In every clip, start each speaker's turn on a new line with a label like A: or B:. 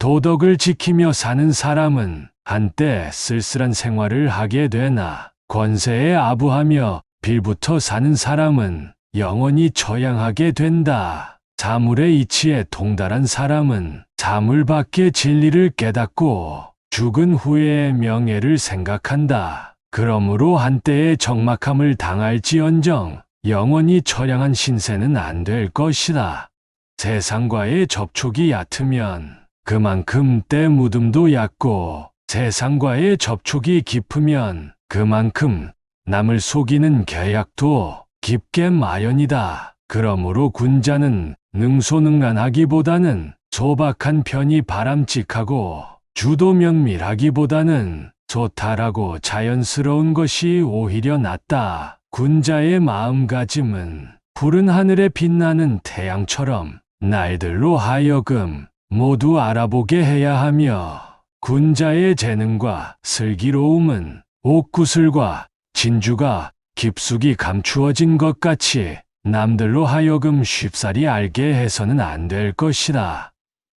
A: 도덕을 지키며 사는 사람은 한때 쓸쓸한 생활을 하게 되나 권세에 아부하며 빌부터 사는 사람은 영원히 처양하게 된다. 자물의 이치에 통달한 사람은 자물 밖의 진리를 깨닫고 죽은 후의 명예를 생각한다. 그러므로 한때의 적막함을 당할지언정 영원히 처량한 신세는 안 될 것이다. 세상과의 접촉이 얕으면 그만큼 때 묻음도 얕고 세상과의 접촉이 깊으면 그만큼 남을 속이는 계약도 깊게 마련이다. 그러므로 군자는 능소능란하기보다는 소박한 편이 바람직하고 주도면밀하기보다는 소탈하고 자연스러운 것이 오히려 낫다. 군자의 마음가짐은 푸른 하늘에 빛나는 태양처럼 날들로 하여금 모두 알아보게 해야 하며 군자의 재능과 슬기로움은 옥구슬과 진주가 깊숙이 감추어진 것 같이 남들로 하여금 쉽사리 알게 해서는 안 될 것이다.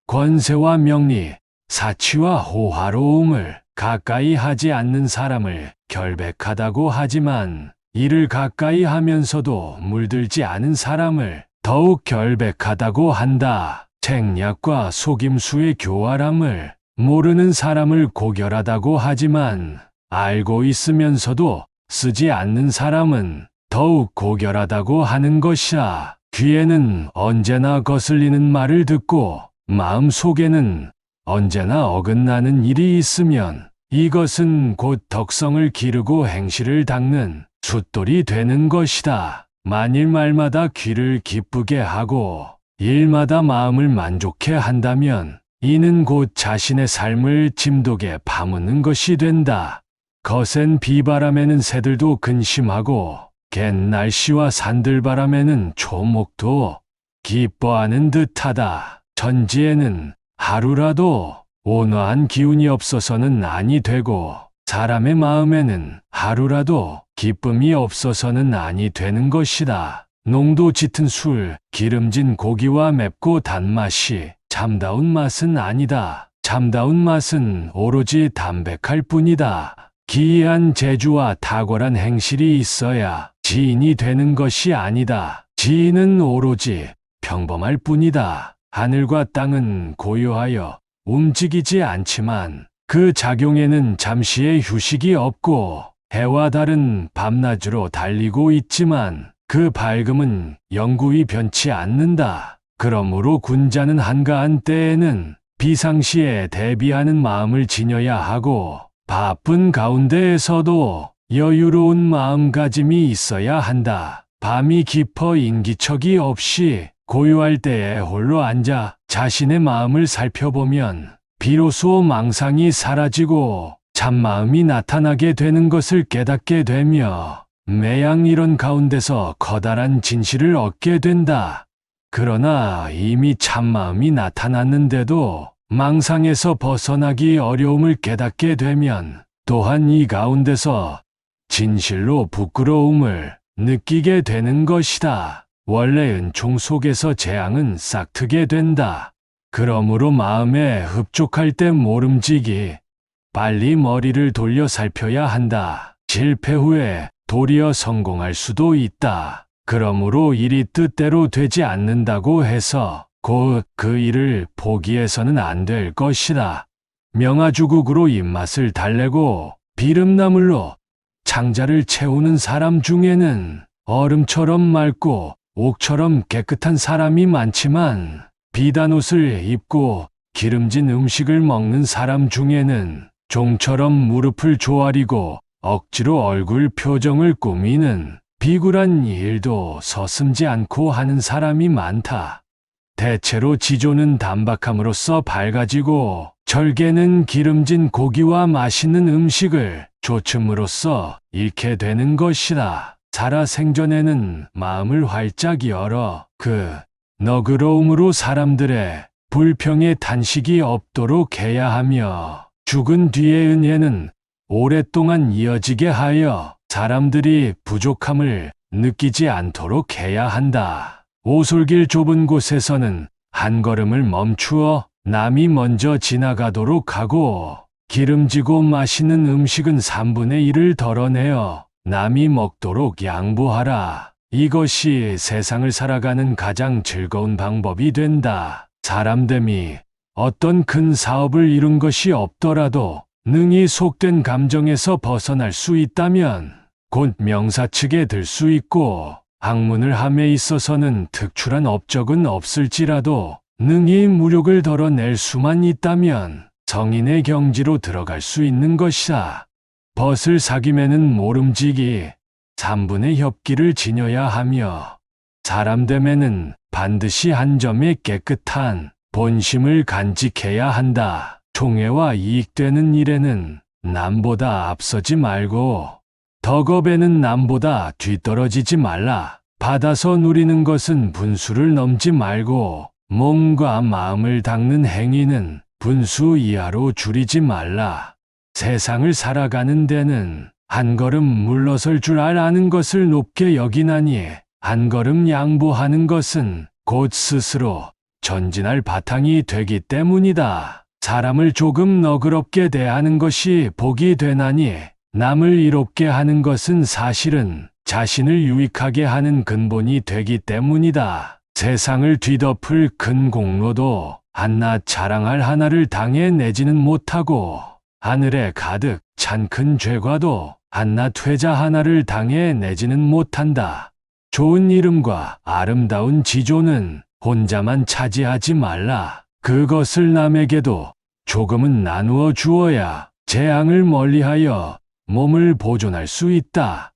A: 권세와 명리, 사치와 호화로움을 가까이 하지 않는 사람을 결백하다고 하지만 이를 가까이 하면서도 물들지 않은 사람을 더욱 결백하다고 한다. 책략과 속임수의 교활함을 모르는 사람을 고결하다고 하지만 알고 있으면서도 쓰지 않는 사람은 더욱 고결하다고 하는 것이야. 귀에는 언제나 거슬리는 말을 듣고 마음 속에는 언제나 어긋나는 일이 있으면 이것은 곧 덕성을 기르고 행실을 닦는 숫돌이 되는 것이다. 만일 말마다 귀를 기쁘게 하고 일마다 마음을 만족해 한다면 이는 곧 자신의 삶을 짐독에 파묻는 것이 된다. 거센 비바람에는 새들도 근심하고 갠 날씨와 산들바람에는 초목도 기뻐하는 듯하다. 천지에는 하루라도 온화한 기운이 없어서는 아니 되고 사람의 마음에는 하루라도 기쁨이 없어서는 아니 되는 것이다. 농도 짙은 술, 기름진 고기와 맵고 단맛이 참다운 맛은 아니다. 참다운 맛은 오로지 담백할 뿐이다. 기이한 재주와 탁월한 행실이 있어야 지인이 되는 것이 아니다. 지인은 오로지 평범할 뿐이다. 하늘과 땅은 고요하여 움직이지 않지만 그 작용에는 잠시의 휴식이 없고 해와 달은 밤낮으로 달리고 있지만 그 밝음은 영구히 변치 않는다. 그러므로 군자는 한가한 때에는 비상시에 대비하는 마음을 지녀야 하고 바쁜 가운데에서도 여유로운 마음가짐이 있어야 한다. 밤이 깊어 인기척이 없이 고요할 때에 홀로 앉아 자신의 마음을 살펴보면 비로소 망상이 사라지고 참마음이 나타나게 되는 것을 깨닫게 되며 매양 이런 가운데서 커다란 진실을 얻게 된다. 그러나 이미 참마음이 나타났는데도 망상에서 벗어나기 어려움을 깨닫게 되면 또한 이 가운데서 진실로 부끄러움을 느끼게 되는 것이다. 원래 은총 속에서 재앙은 싹트게 된다. 그러므로 마음에 흡족할 때 모름지기 빨리 머리를 돌려 살펴야 한다. 실패 후에 도리어 성공할 수도 있다. 그러므로 일이 뜻대로 되지 않는다고 해서 곧 그 일을 포기해서는 안 될 것이다. 명아주국으로 입맛을 달래고 비름나물로 창자를 채우는 사람 중에는 얼음처럼 맑고 옥처럼 깨끗한 사람이 많지만 비단 옷을 입고 기름진 음식을 먹는 사람 중에는 종처럼 무릎을 조아리고 억지로 얼굴 표정을 꾸미는 비굴한 일도 서슴지 않고 하는 사람이 많다. 대체로 지조는 단박함으로써 밝아지고 절개는 기름진 고기와 맛있는 음식을 조춤으로써 잃게 되는 것이다. 살아생전에는 마음을 활짝 열어 그 너그러움으로 사람들의 불평에 탄식이 없도록 해야 하며 죽은 뒤의 은혜는 오랫동안 이어지게 하여 사람들이 부족함을 느끼지 않도록 해야 한다. 오솔길 좁은 곳에서는 한 걸음을 멈추어 남이 먼저 지나가도록 하고 기름지고 맛있는 음식은 3분의 1을 덜어내어 남이 먹도록 양보하라. 이것이 세상을 살아가는 가장 즐거운 방법이 된다. 사람됨이 어떤 큰 사업을 이룬 것이 없더라도 능히 속된 감정에서 벗어날 수 있다면 곧 명사측에 들 수 있고 학문을 함에 있어서는 특출한 업적은 없을지라도 능히 무력을 덜어낼 수만 있다면 성인의 경지로 들어갈 수 있는 것이다. 벗을 사김에는 모름지기 3분의 협기를 지녀야 하며 사람됨에는 반드시 한 점의 깨끗한 본심을 간직해야 한다. 총애와 이익되는 일에는 남보다 앞서지 말고 덕업에는 남보다 뒤떨어지지 말라. 받아서 누리는 것은 분수를 넘지 말고 몸과 마음을 닦는 행위는 분수 이하로 줄이지 말라. 세상을 살아가는 데는 한 걸음 물러설 줄 아는 것을 높게 여기나니 한 걸음 양보하는 것은 곧 스스로 전진할 바탕이 되기 때문이다. 사람을 조금 너그럽게 대하는 것이 복이 되나니 남을 이롭게 하는 것은 사실은 자신을 유익하게 하는 근본이 되기 때문이다. 세상을 뒤덮을 큰 공로도 한낱 자랑할 하나를 당해내지는 못하고 하늘에 가득 찬 큰 죄과도 한낱 회자 하나를 당해내지는 못한다. 좋은 이름과 아름다운 지조는 혼자만 차지하지 말라. 그것을 남에게도 조금은 나누어 주어야 재앙을 멀리하여 몸을 보존할 수 있다.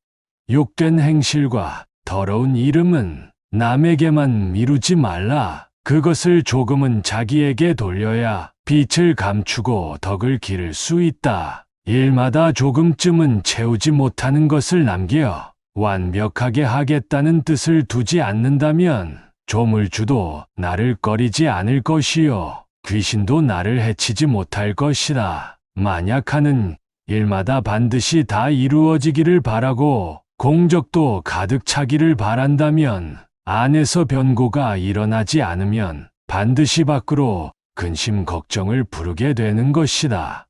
A: 욕된 행실과 더러운 이름은 남에게만 미루지 말라. 그것을 조금은 자기에게 돌려야 빛을 감추고 덕을 기를 수 있다. 일마다 조금쯤은 채우지 못하는 것을 남겨 완벽하게 하겠다는 뜻을 두지 않는다면 조물주도 나를 꺼리지 않을 것이요 귀신도 나를 해치지 못할 것이다. 만약 하는 일마다 반드시 다 이루어지기를 바라고 공적도 가득 차기를 바란다면 안에서 변고가 일어나지 않으면 반드시 밖으로 근심 걱정을 부르게 되는 것이다.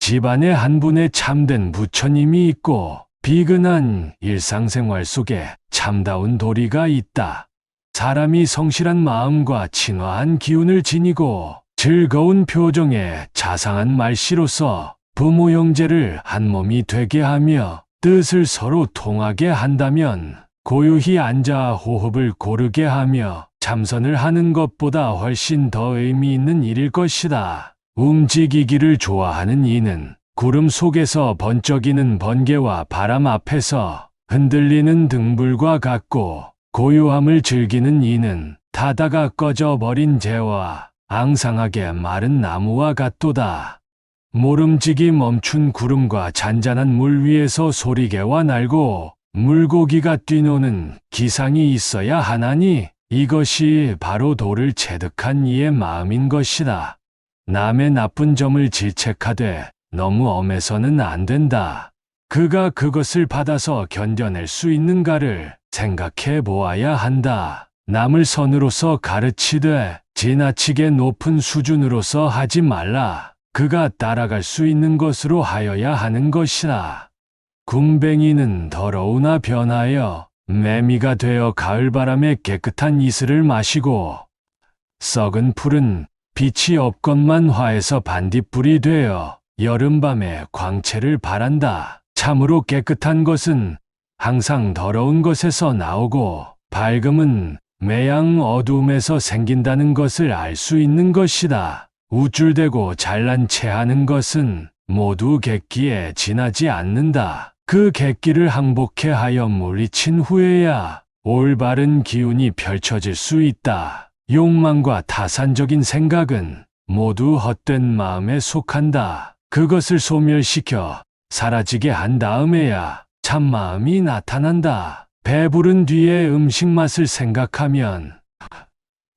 A: 집안에 한 분의 참된 부처님이 있고 비근한 일상생활 속에 참다운 도리가 있다. 사람이 성실한 마음과 친화한 기운을 지니고 즐거운 표정에 자상한 말씨로서 부모 형제를 한 몸이 되게 하며 뜻을 서로 통하게 한다면 고요히 앉아 호흡을 고르게 하며 참선을 하는 것보다 훨씬 더 의미 있는 일일 것이다. 움직이기를 좋아하는 이는 구름 속에서 번쩍이는 번개와 바람 앞에서 흔들리는 등불과 같고 고요함을 즐기는 이는 타다가 꺼져버린 재와 앙상하게 마른 나무와 같도다. 모름지기 멈춘 구름과 잔잔한 물 위에서 소리개와 날고 물고기가 뛰노는 기상이 있어야 하나니 이것이 바로 도를 체득한 이의 마음인 것이다. 남의 나쁜 점을 질책하되 너무 엄해서는 안 된다. 그가 그것을 받아서 견뎌낼 수 있는가를 생각해 보아야 한다. 남을 선으로서 가르치되 지나치게 높은 수준으로서 하지 말라. 그가 따라갈 수 있는 것으로 하여야 하는 것이다. 군뱅이는 더러우나 변하여 매미가 되어 가을바람에 깨끗한 이슬을 마시고 썩은 풀은 빛이 없건만 화해서 반딧불이 되어 여름밤에 광채를 발한다. 참으로 깨끗한 것은 항상 더러운 것에서 나오고 밝음은 매양 어두움에서 생긴다는 것을 알 수 있는 것이다. 우쭐대고 잘난 체하는 것은 모두 객기에 지나지 않는다. 그 객기를 항복해 하여 물리친 후에야 올바른 기운이 펼쳐질 수 있다. 욕망과 타산적인 생각은 모두 헛된 마음에 속한다. 그것을 소멸시켜 사라지게 한 다음에야 참마음이 나타난다. 배부른 뒤에 음식 맛을 생각하면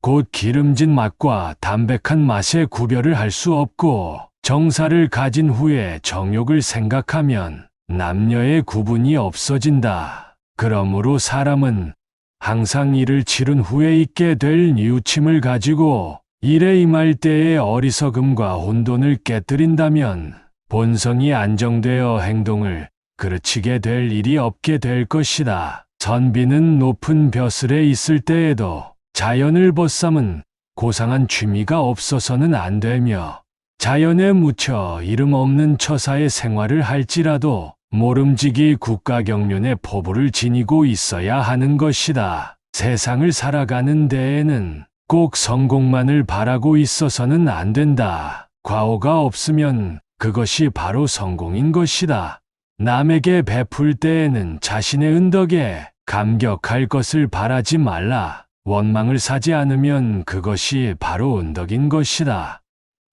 A: 곧 기름진 맛과 담백한 맛의 구별을 할 수 없고 정사를 가진 후에 정욕을 생각하면 남녀의 구분이 없어진다. 그러므로 사람은 항상 이를 치른 후에 있게 될 뉘우침을 가지고 일에 임할 때의 어리석음과 혼돈을 깨뜨린다면 본성이 안정되어 행동을 그르치게 될 일이 없게 될 것이다. 선비는 높은 벼슬에 있을 때에도 자연을 벗삼은 고상한 취미가 없어서는 안 되며 자연에 묻혀 이름 없는 처사의 생활을 할지라도 모름지기 국가경륜의 포부를 지니고 있어야 하는 것이다. 세상을 살아가는 데에는 꼭 성공만을 바라고 있어서는 안 된다. 과오가 없으면 그것이 바로 성공인 것이다. 남에게 베풀 때에는 자신의 은덕에 감격할 것을 바라지 말라. 원망을 사지 않으면 그것이 바로 은덕인 것이다.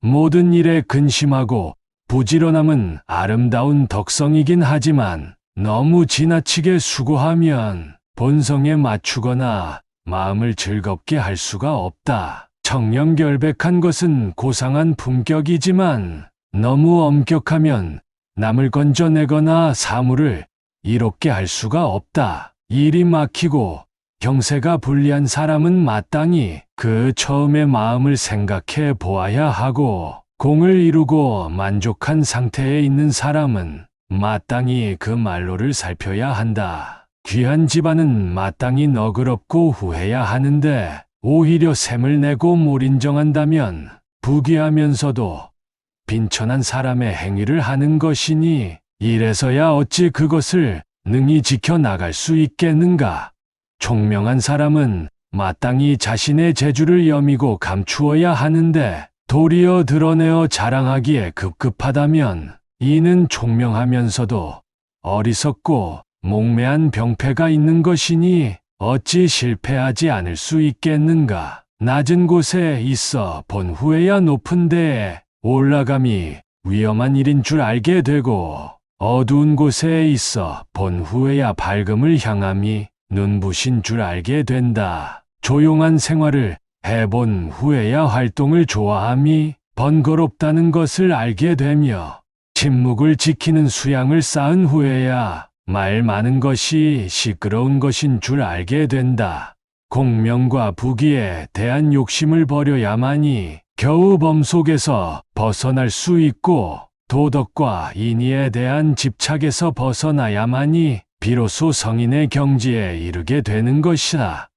A: 모든 일에 근심하고 부지런함은 아름다운 덕성이긴 하지만 너무 지나치게 수고하면 본성에 맞추거나 마음을 즐겁게 할 수가 없다. 청렴결백한 것은 고상한 품격이지만 너무 엄격하면 남을 건져내거나 사물을 이롭게 할 수가 없다. 일이 막히고 경세가 불리한 사람은 마땅히 그 처음의 마음을 생각해 보아야 하고, 공을 이루고 만족한 상태에 있는 사람은 마땅히 그 말로를 살펴야 한다. 귀한 집안은 마땅히 너그럽고 후해야 하는데 오히려 샘을 내고 몰인정한다면 부귀하면서도 빈천한 사람의 행위를 하는 것이니 이래서야 어찌 그것을 능히 지켜나갈 수 있겠는가. 총명한 사람은 마땅히 자신의 재주를 여미고 감추어야 하는데 도리어 드러내어 자랑하기에 급급하다면 이는 총명하면서도 어리석고 몽매한 병폐가 있는 것이니 어찌 실패하지 않을 수 있겠는가. 낮은 곳에 있어 본 후에야 높은 데에 올라감이 위험한 일인 줄 알게 되고, 어두운 곳에 있어 본 후에야 밝음을 향함이 눈부신 줄 알게 된다. 조용한 생활을 해본 후에야 활동을 좋아함이 번거롭다는 것을 알게 되며, 침묵을 지키는 수양을 쌓은 후에야 말 많은 것이 시끄러운 것인 줄 알게 된다. 공명과 부귀에 대한 욕심을 버려야만이 겨우 범 속에서 벗어날 수 있고, 도덕과 인의에 대한 집착에서 벗어나야만이 비로소 성인의 경지에 이르게 되는 것이다.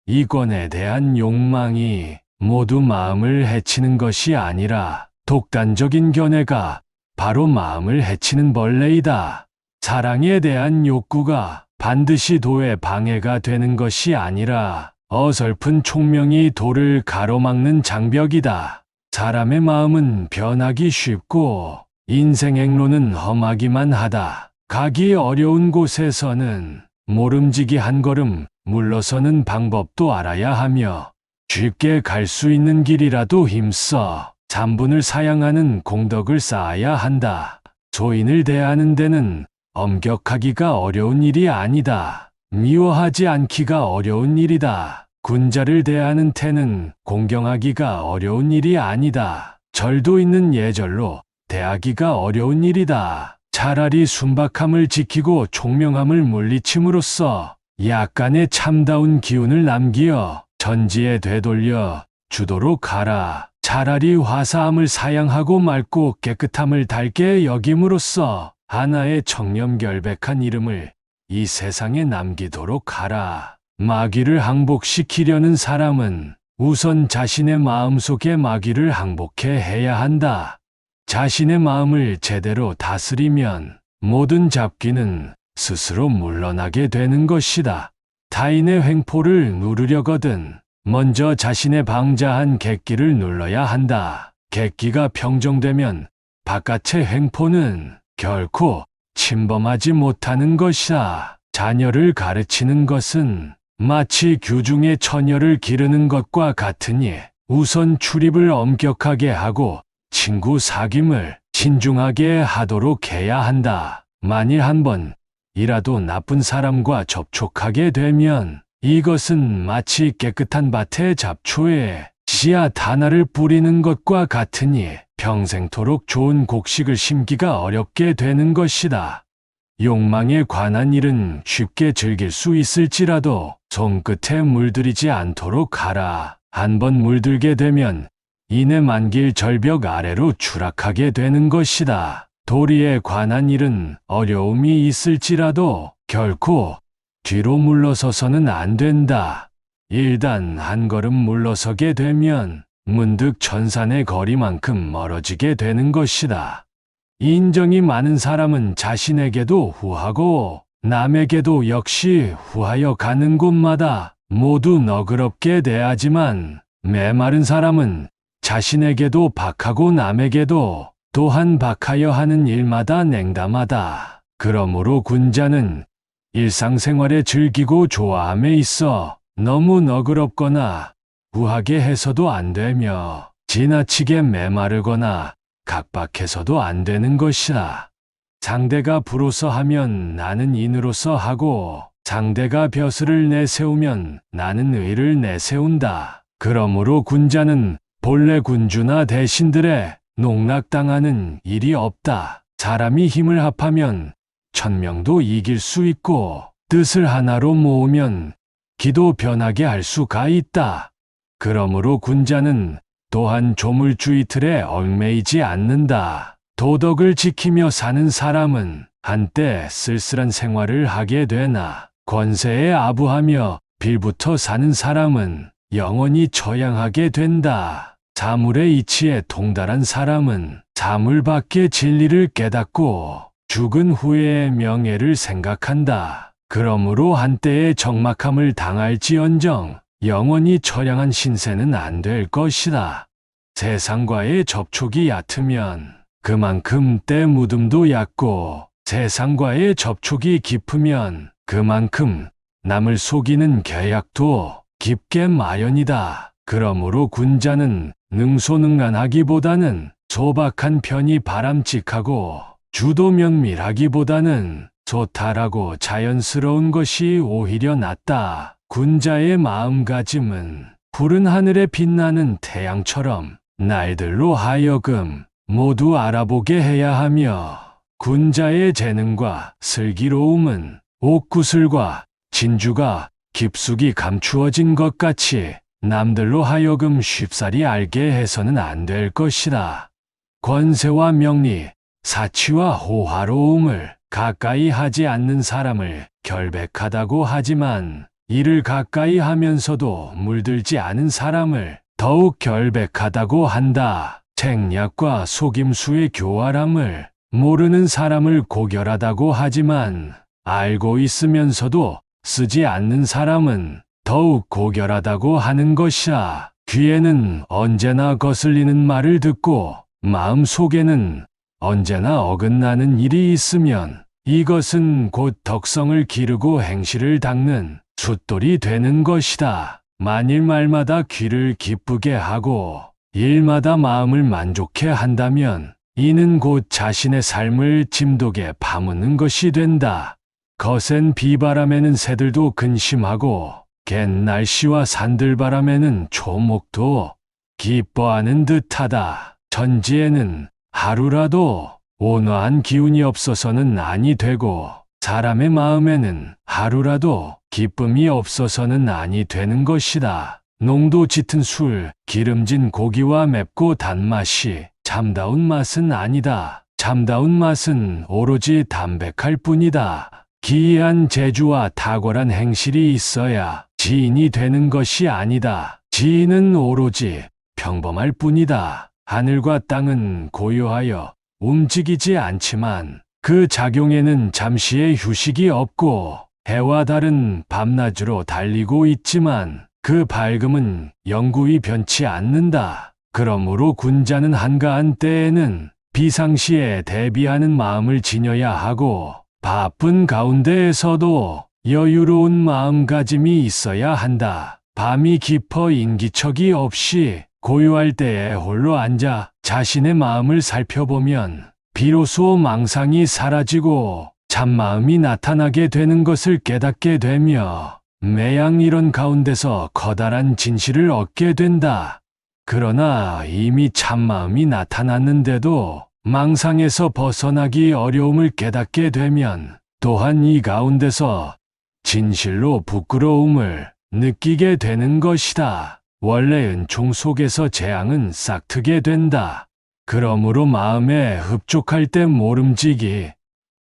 A: 이권에 대한 욕망이 모두 마음을 해치는 것이 아니라 독단적인 견해가 바로 마음을 해치는 벌레이다. 사랑에 대한 욕구가 반드시 도에 방해가 되는 것이 아니라 어설픈 총명이 도를 가로막는 장벽이다. 사람의 마음은 변하기 쉽고 인생 행로는 험하기만 하다. 가기 어려운 곳에서는 모름지기 한 걸음 물러서는 방법도 알아야 하며, 쉽게 갈 수 있는 길이라도 힘써 잠분을 사양하는 공덕을 쌓아야 한다. 소인을 대하는 데는 엄격하기가 어려운 일이 아니다. 미워하지 않기가 어려운 일이다. 군자를 대하는 태는 공경하기가 어려운 일이 아니다. 절도 있는 예절로 대하기가 어려운 일이다. 차라리 순박함을 지키고 총명함을 물리침으로써 약간의 참다운 기운을 남기어 전지에 되돌려 주도록 하라. 차라리 화사함을 사양하고 맑고 깨끗함을 달게 여김으로써 하나의 청렴결백한 이름을 이 세상에 남기도록 하라. 마귀를 항복시키려는 사람은 우선 자신의 마음속의 마귀를 항복해 해야 한다. 자신의 마음을 제대로 다스리면 모든 잡귀는 스스로 물러나게 되는 것이다. 타인의 횡포를 누르려거든 먼저 자신의 방자한 객기를 눌러야 한다. 객기가 평정되면 바깥의 횡포는 결코 침범하지 못하는 것이다. 자녀를 가르치는 것은 마치 규중의 처녀를 기르는 것과 같으니 우선 출입을 엄격하게 하고 친구 사귐을 신중하게 하도록 해야 한다. 만일 한 번이라도 나쁜 사람과 접촉하게 되면 이것은 마치 깨끗한 밭의 잡초에 씨앗 하나를 뿌리는 것과 같으니 평생토록 좋은 곡식을 심기가 어렵게 되는 것이다. 욕망에 관한 일은 쉽게 즐길 수 있을지라도 손끝에 물들이지 않도록 하라. 한 번 물들게 되면 이내 만길 절벽 아래로 추락하게 되는 것이다. 도리에 관한 일은 어려움이 있을지라도 결코 뒤로 물러서서는 안 된다. 일단 한 걸음 물러서게 되면 문득 천산의 거리만큼 멀어지게 되는 것이다. 인정이 많은 사람은 자신에게도 후하고 남에게도 역시 후하여 가는 곳마다 모두 너그럽게 대하지만, 메마른 사람은 자신에게도 박하고 남에게도 또한 박하여 하는 일마다 냉담하다. 그러므로 군자는 일상생활에 즐기고 좋아함에 있어 너무 너그럽거나 후하게 해서도 안 되며 지나치게 메마르거나 각박해서도 안 되는 것이다. 상대가 부로서 하면 나는 인으로서 하고, 상대가 벼슬을 내세우면 나는 의를 내세운다. 그러므로 군자는 본래 군주나 대신들의 농락당하는 일이 없다. 사람이 힘을 합하면 천명도 이길 수 있고, 뜻을 하나로 모으면 기도 변하게 할 수가 있다. 그러므로 군자는 또한 조물주의 틀에 얽매이지 않는다. 도덕을 지키며 사는 사람은 한때 쓸쓸한 생활을 하게 되나, 권세에 아부하며 빌부터 사는 사람은 영원히 처양하게 된다. 자물의 이치에 통달한 사람은 자물 밖의 진리를 깨닫고 죽은 후의 명예를 생각한다. 그러므로 한때의 적막함을 당할지언정 영원히 처량한 신세는 안 될 것이다. 세상과의 접촉이 얕으면 그만큼 때 묻음도 얕고, 세상과의 접촉이 깊으면 그만큼 남을 속이는 계약도 깊게 마련이다. 그러므로 군자는 능소능란하기보다는 소박한 편이 바람직하고, 주도면밀하기보다는 소탈하고 자연스러운 것이 오히려 낫다. 군자의 마음가짐은 푸른 하늘에 빛나는 태양처럼 날들로 하여금 모두 알아보게 해야 하며, 군자의 재능과 슬기로움은 옥구슬과 진주가 깊숙이 감추어진 것 같이 남들로 하여금 쉽사리 알게 해서는 안 될 것이다. 권세와 명리, 사치와 호화로움을 가까이 하지 않는 사람을 결백하다고 하지만, 이를 가까이 하면서도 물들지 않은 사람을 더욱 결백하다고 한다. 책략과 속임수의 교활함을 모르는 사람을 고결하다고 하지만, 알고 있으면서도 쓰지 않는 사람은 더욱 고결하다고 하는 것이야. 귀에는 언제나 거슬리는 말을 듣고 마음 속에는 언제나 어긋나는 일이 있으면 이것은 곧 덕성을 기르고 행실을 닦는 숫돌이 되는 것이다. 만일 말마다 귀를 기쁘게 하고 일마다 마음을 만족해 한다면 이는 곧 자신의 삶을 짐독에 파묻는 것이 된다. 거센 비바람에는 새들도 근심하고 갠 날씨와 산들바람에는 초목도 기뻐하는 듯하다. 천지에는 하루라도 온화한 기운이 없어서는 아니 되고, 사람의 마음에는 하루라도 기쁨이 없어서는 아니 되는 것이다. 농도 짙은 술, 기름진 고기와 맵고 단맛이 참다운 맛은 아니다. 참다운 맛은 오로지 담백할 뿐이다. 기이한 재주와 탁월한 행실이 있어야 지인이 되는 것이 아니다. 지인은 오로지 평범할 뿐이다. 하늘과 땅은 고요하여 움직이지 않지만 그 작용에는 잠시의 휴식이 없고, 해와 달은 밤낮으로 달리고 있지만 그 밝음은 영구히 변치 않는다. 그러므로 군자는 한가한 때에는 비상시에 대비하는 마음을 지녀야 하고, 바쁜 가운데에서도 여유로운 마음가짐이 있어야 한다. 밤이 깊어 인기척이 없이 고요할 때에 홀로 앉아 자신의 마음을 살펴보면 비로소 망상이 사라지고 참마음이 나타나게 되는 것을 깨닫게 되며, 매양 이런 가운데서 커다란 진실을 얻게 된다. 그러나 이미 참마음이 나타났는데도 망상에서 벗어나기 어려움을 깨닫게 되면 또한 이 가운데서 진실로 부끄러움을 느끼게 되는 것이다. 원래 은총 속에서 재앙은 싹트게 된다. 그러므로 마음에 흡족할 때 모름지기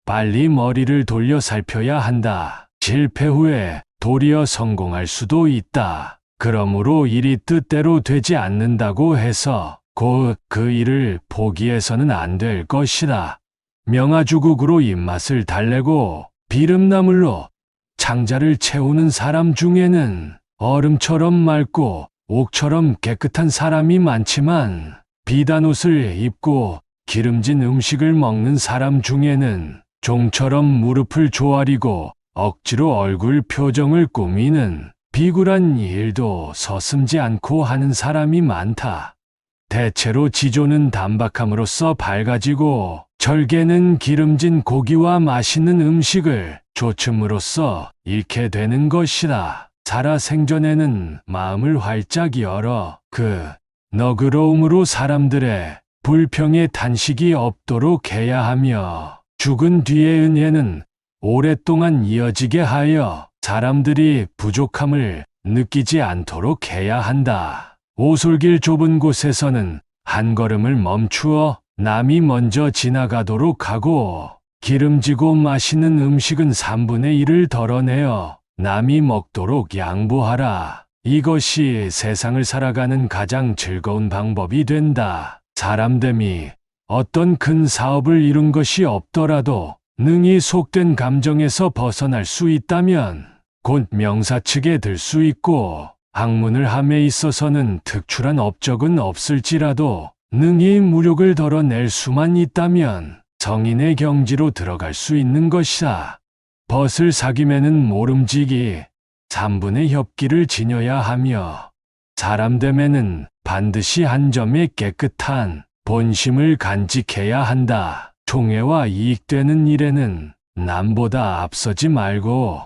A: 빨리 머리를 돌려 살펴야 한다. 실패 후에 도리어 성공할 수도 있다. 그러므로 일이 뜻대로 되지 않는다고 해서 곧 그 일을 포기해서는 안 될 것이다. 명아주국으로 입맛을 달래고 비름나물로 창자를 채우는 사람 중에는 얼음처럼 맑고 옥처럼 깨끗한 사람이 많지만 비단 옷을 입고 기름진 음식을 먹는 사람 중에는 종처럼 무릎을 조아리고 억지로 얼굴 표정을 꾸미는 비굴한 일도 서슴지 않고 하는 사람이 많다. 대체로 지조는 단박함으로써 밝아지고 절개는 기름진 고기와 맛있는 음식을 조춤으로써 잃게 되는 것이다. 살아 생전에는 마음을 활짝 열어 그 너그러움으로 사람들의 불평에 탄식이 없도록 해야 하며 죽은 뒤의 은혜는 오랫동안 이어지게 하여 사람들이 부족함을 느끼지 않도록 해야 한다. 오솔길 좁은 곳에서는 한 걸음을 멈추어 남이 먼저 지나가도록 하고 기름지고 맛있는 음식은 3분의 1을 덜어내어 남이 먹도록 양보하라. 이것이 세상을 살아가는 가장 즐거운 방법이 된다. 사람됨이 어떤 큰 사업을 이룬 것이 없더라도 능히 속된 감정에서 벗어날 수 있다면 곧 명사측에 들 수 있고 학문을 함에 있어서는 특출한 업적은 없을지라도 능히 무력을 덜어낼 수만 있다면 성인의 경지로 들어갈 수 있는 것이다. 벗을 사김에는 모름지기 3분의 협기를 지녀야 하며 사람됨에는 반드시 한 점의 깨끗한 본심을 간직해야 한다. 총애와 이익되는 일에는 남보다 앞서지 말고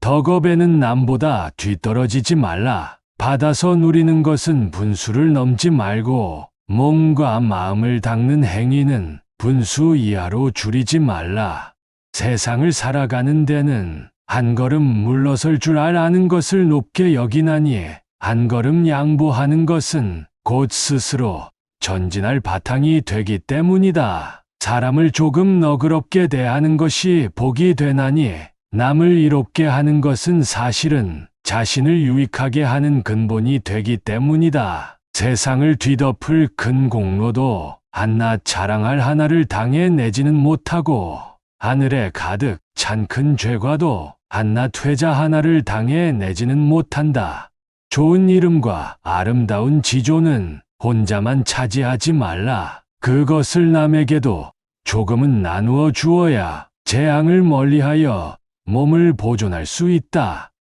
A: 덕업에는 남보다 뒤떨어지지 말라. 받아서 누리는 것은 분수를 넘지 말고 몸과 마음을 닦는 행위는 분수 이하로 줄이지 말라. 세상을 살아가는 데는 한 걸음 물러설 줄 아는 것을 높게 여기나니 한 걸음 양보하는 것은 곧 스스로 전진할 바탕이 되기 때문이다. 사람을 조금 너그럽게 대하는 것이 복이 되나니 남을 이롭게 하는 것은 사실은 자신을 유익하게 하는 근본이 되기 때문이다. 세상을 뒤덮을 큰 공로도 한낱 자랑할 하나를 당해내지는 못하고 하늘에 가득 찬 큰 죄과도 한낱 회자 하나를 당해내지는 못한다. 좋은 이름과 아름다운 지조는 혼자만 차지하지 말라. 그것을 남에게도 조금은 나누어 주어야 재앙을 멀리하여 몸을 보존할 수 있다.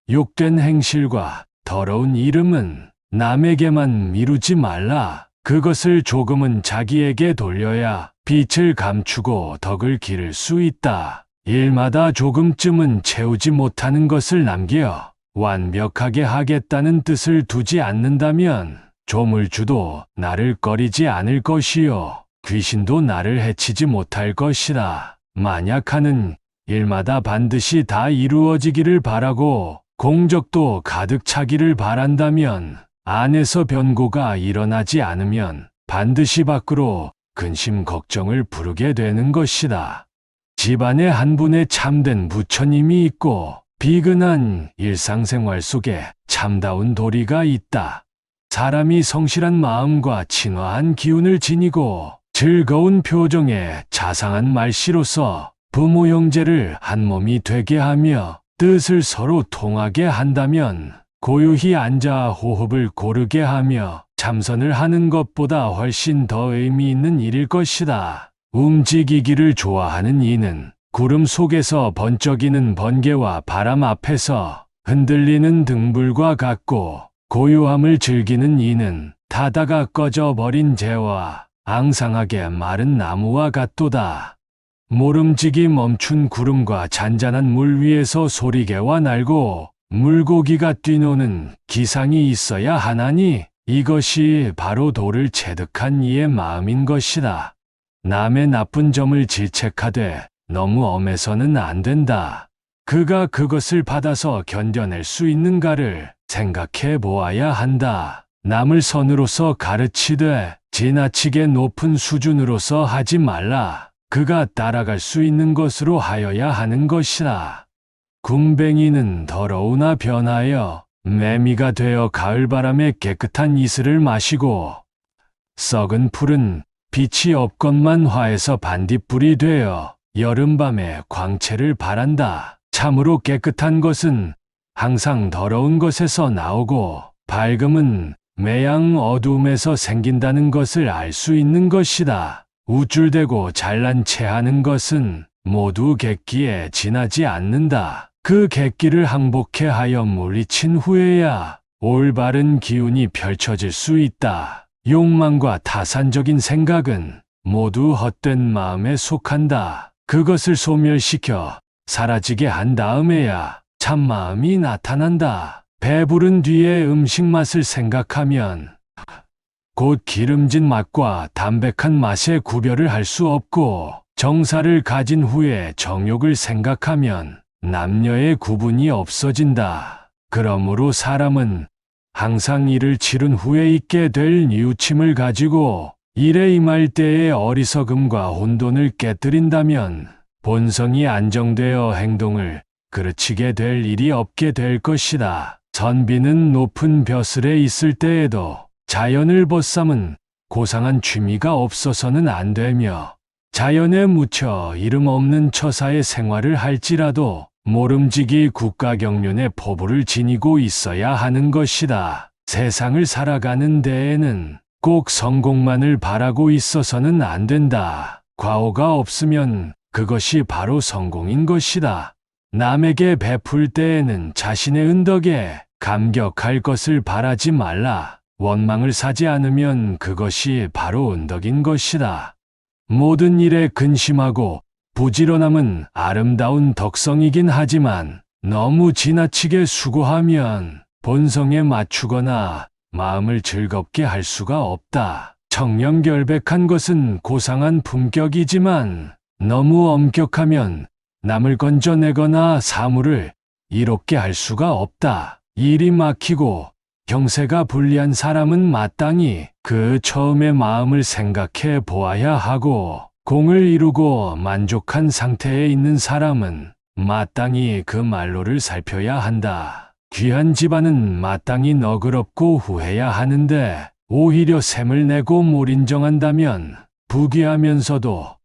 A: 욕된 행실과 더러운 이름은 남에게만 미루지 말라. 그것을 조금은 자기에게 돌려야 빛을 감추고 덕을 기를 수 있다. 일마다 조금쯤은 채우지 못하는 것을 남겨 완벽하게 하겠다는 뜻을 두지 않는다면 조물주도 나를 꺼리지 않을 것이요 귀신도 나를 해치지 못할 것이다. 만약 하는 일마다 반드시 다 이루어지기를 바라고 공적도 가득 차기를 바란다면 안에서 변고가 일어나지 않으면 반드시 밖으로 근심 걱정을 부르게 되는 것이다. 집안에 한 분의 참된 부처님이 있고 비근한 일상생활 속에 참다운 도리가 있다. 사람이 성실한 마음과 친화한 기운을 지니고 즐거운 표정에 자상한 말씨로서 부모 형제를 한 몸이 되게 하며 뜻을 서로 통하게 한다면 고요히 앉아 호흡을 고르게 하며 참선을 하는 것보다 훨씬 더 의미 있는 일일 것이다. 움직이기를 좋아하는 이는 구름 속에서 번쩍이는 번개와 바람 앞에서 흔들리는 등불과 같고 고요함을 즐기는 이는 타다가 꺼져버린 재와 앙상하게 마른 나무와 같도다. 모름지기 멈춘 구름과 잔잔한 물 위에서 소리개와 날고 물고기가 뛰노는 기상이 있어야 하나니 이것이 바로 도를 체득한 이의 마음인 것이다. 남의 나쁜 점을 질책하되 너무 엄해서는 안 된다. 그가 그것을 받아서 견뎌낼 수 있는가를 생각해 보아야 한다. 남을 선으로서 가르치되 지나치게 높은 수준으로서 하지 말라. 그가 따라갈 수 있는 것으로 하여야 하는 것이라. 군뱅이는 더러우나 변하여 매미가 되어 가을바람에 깨끗한 이슬을 마시고, 썩은 풀은 빛이 없건만 화해서 반딧불이 되어 여름밤에 광채를 발한다. 참으로 깨끗한 것은 항상 더러운 것에서 나오고, 밝음은 매양 어두움에서 생긴다는 것을 알 수 있는 것이다. 우쭐대고 잘난 체하는 것은 모두 객기에 지나지 않는다. 그 객기를 항복해 하여 물리친 후에야 올바른 기운이 펼쳐질 수 있다. 욕망과 타산적인 생각은 모두 헛된 마음에 속한다. 그것을 소멸시켜 사라지게 한 다음에야 참마음이 나타난다. 배부른 뒤에 음식 맛을 생각하면 곧 기름진 맛과 담백한 맛의 구별을 할 수 없고, 정사를 가진 후에 정욕을 생각하면 남녀의 구분이 없어진다. 그러므로 사람은 항상 일을 치른 후에 있게 될 뉘우침을 가지고 일에 임할 때의 어리석음과 혼돈을 깨뜨린다면 본성이 안정되어 행동을 그르치게 될 일이 없게 될 것이다. 선비는 높은 벼슬에 있을 때에도 자연을 벗삼은 고상한 취미가 없어서는 안 되며, 자연에 묻혀 이름 없는 처사의 생활을 할지라도 모름지기 국가경륜의 포부를 지니고 있어야 하는 것이다. 세상을 살아가는 데에는 꼭 성공만을 바라고 있어서는 안 된다. 과오가 없으면 그것이 바로 성공인 것이다. 남에게 베풀 때에는 자신의 은덕에 감격할 것을 바라지 말라. 원망을 사지 않으면 그것이 바로 은덕인 것이다. 모든 일에 근심하고 부지런함은 아름다운 덕성이긴 하지만 너무 지나치게 수고하면 본성에 맞추거나 마음을 즐겁게 할 수가 없다. 청렴결백한 것은 고상한 품격이지만 너무 엄격하면 남을 건져내거나 사물을 이롭게 할 수가 없다. 일이 막히고 경세가 불리한 사람은 마땅히 그 처음의 마음을 생각해 보아야 하고, 공을 이루고 만족한 상태에 있는 사람은 마땅히 그 말로를 살펴야 한다. 귀한 집안은 마땅히 너그럽고 후해야 하는데 오히려 샘을 내고 몰인정한다면 부귀하면서도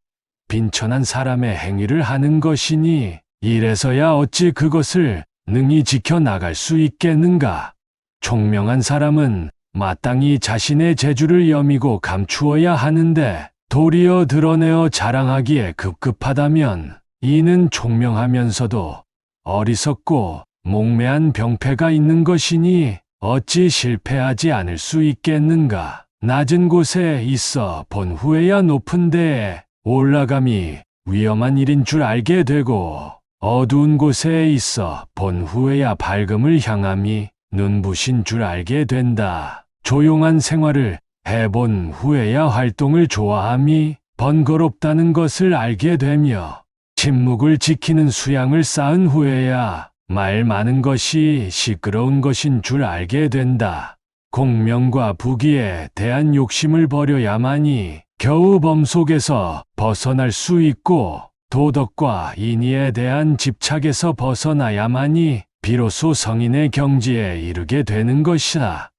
A: 빈천한 사람의 행위를 하는 것이니, 이래서야 어찌 그것을 능히 지켜나갈 수 있겠는가. 총명한 사람은 마땅히 자신의 재주를 여미고 감추어야 하는데 도리어 드러내어 자랑하기에 급급하다면 이는 총명하면서도 어리석고 몽매한 병폐가 있는 것이니 어찌 실패하지 않을 수 있겠는가. 낮은 곳에 있어 본 후에야 높은 데에 올라감이 위험한 일인 줄 알게 되고, 어두운 곳에 있어 본 후에야 밝음을 향함이 눈부신 줄 알게 된다. 조용한 생활을 해본 후에야 활동을 좋아함이 번거롭다는 것을 알게 되며, 침묵을 지키는 수양을 쌓은 후에야 말 많은 것이 시끄러운 것인 줄 알게 된다. 공명과 부귀에 대한 욕심을 버려야만이 겨우 범속에서 벗어날 수 있고, 도덕과 인의에 대한 집착에서 벗어나야만이 비로소 성인의 경지에 이르게 되는 것이다.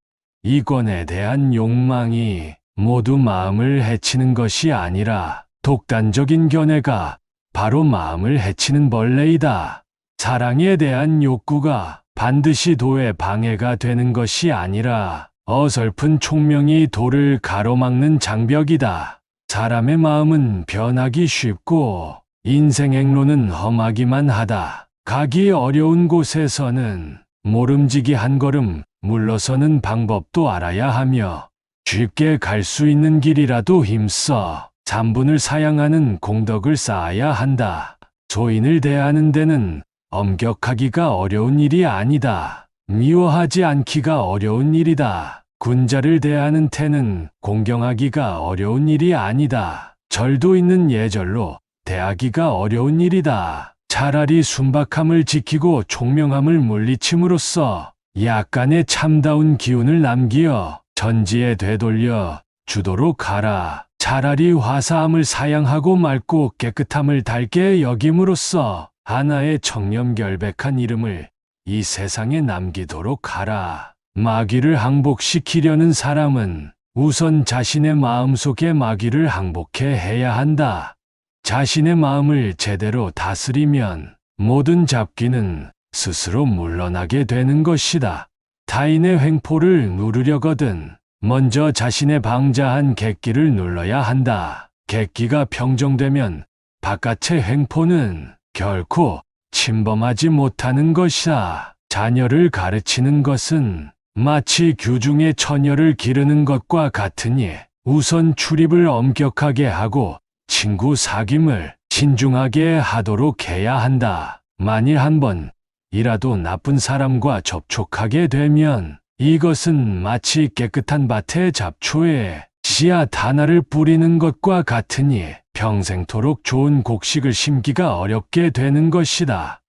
A: 이권에 대한 욕망이 모두 마음을 해치는 것이 아니라 독단적인 견해가 바로 마음을 해치는 벌레이다. 사랑에 대한 욕구가 반드시 도에 방해가 되는 것이 아니라 어설픈 총명이 도를 가로막는 장벽이다. 사람의 마음은 변하기 쉽고 인생 행로는 험하기만 하다. 가기 어려운 곳에서는 모름지기 한 걸음 물러서는 방법도 알아야 하며, 쉽게 갈 수 있는 길이라도 힘써 잠분을 사양하는 공덕을 쌓아야 한다. 소인을 대하는 데는 엄격하기가 어려운 일이 아니다. 미워하지 않기가 어려운 일이다. 군자를 대하는 태는 공경하기가 어려운 일이 아니다. 절도 있는 예절로 대하기가 어려운 일이다. 차라리 순박함을 지키고 총명함을 물리침으로써 약간의 참다운 기운을 남기어 전지에 되돌려 주도록 하라. 차라리 화사함을 사양하고 맑고 깨끗함을 달게 여김으로써 하나의 청렴결백한 이름을 이 세상에 남기도록 하라. 마귀를 항복시키려는 사람은 우선 자신의 마음속의 마귀를 항복해 해야 한다. 자신의 마음을 제대로 다스리면 모든 잡귀는 스스로 물러나게 되는 것이다. 타인의 횡포를 누르려거든 먼저 자신의 방자한 객기를 눌러야 한다. 객기가 평정되면 바깥의 횡포는 결코 침범하지 못하는 것이다. 자녀를 가르치는 것은 마치 규중에 처녀를 기르는 것과 같으니 우선 출입을 엄격하게 하고 친구 사귐을 신중하게 하도록 해야 한다. 만일 한 번이라도 나쁜 사람과 접촉하게 되면 이것은 마치 깨끗한 밭의 잡초에 씨앗 하나를 뿌리는 것과 같으니 평생토록 좋은 곡식을 심기가 어렵게 되는 것이다.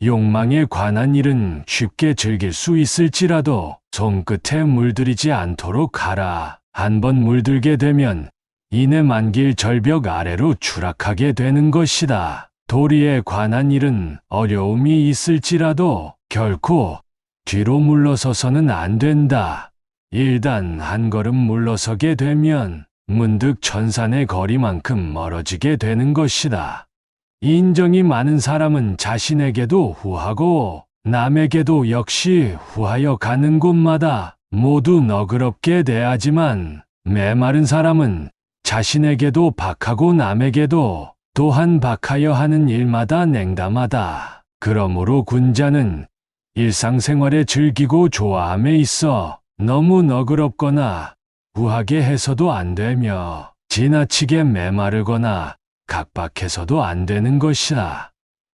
A: 욕망에 관한 일은 쉽게 즐길 수 있을지라도 손끝에 물들이지 않도록 하라. 한번 물들게 되면 이내 만길 절벽 아래로 추락하게 되는 것이다. 도리에 관한 일은 어려움이 있을지라도 결코 뒤로 물러서서는 안 된다. 일단 한 걸음 물러서게 되면 문득 천산의 거리만큼 멀어지게 되는 것이다. 인정이 많은 사람은 자신에게도 후하고 남에게도 역시 후하여 가는 곳마다 모두 너그럽게 대하지만 메마른 사람은 자신에게도 박하고 남에게도 또한 박하여 하는 일마다 냉담하다. 그러므로 군자는 일상생활에 즐기고 좋아함에 있어 너무 너그럽거나 후하게 해서도 안 되며 지나치게 메마르거나 각박해서도 안 되는 것이다.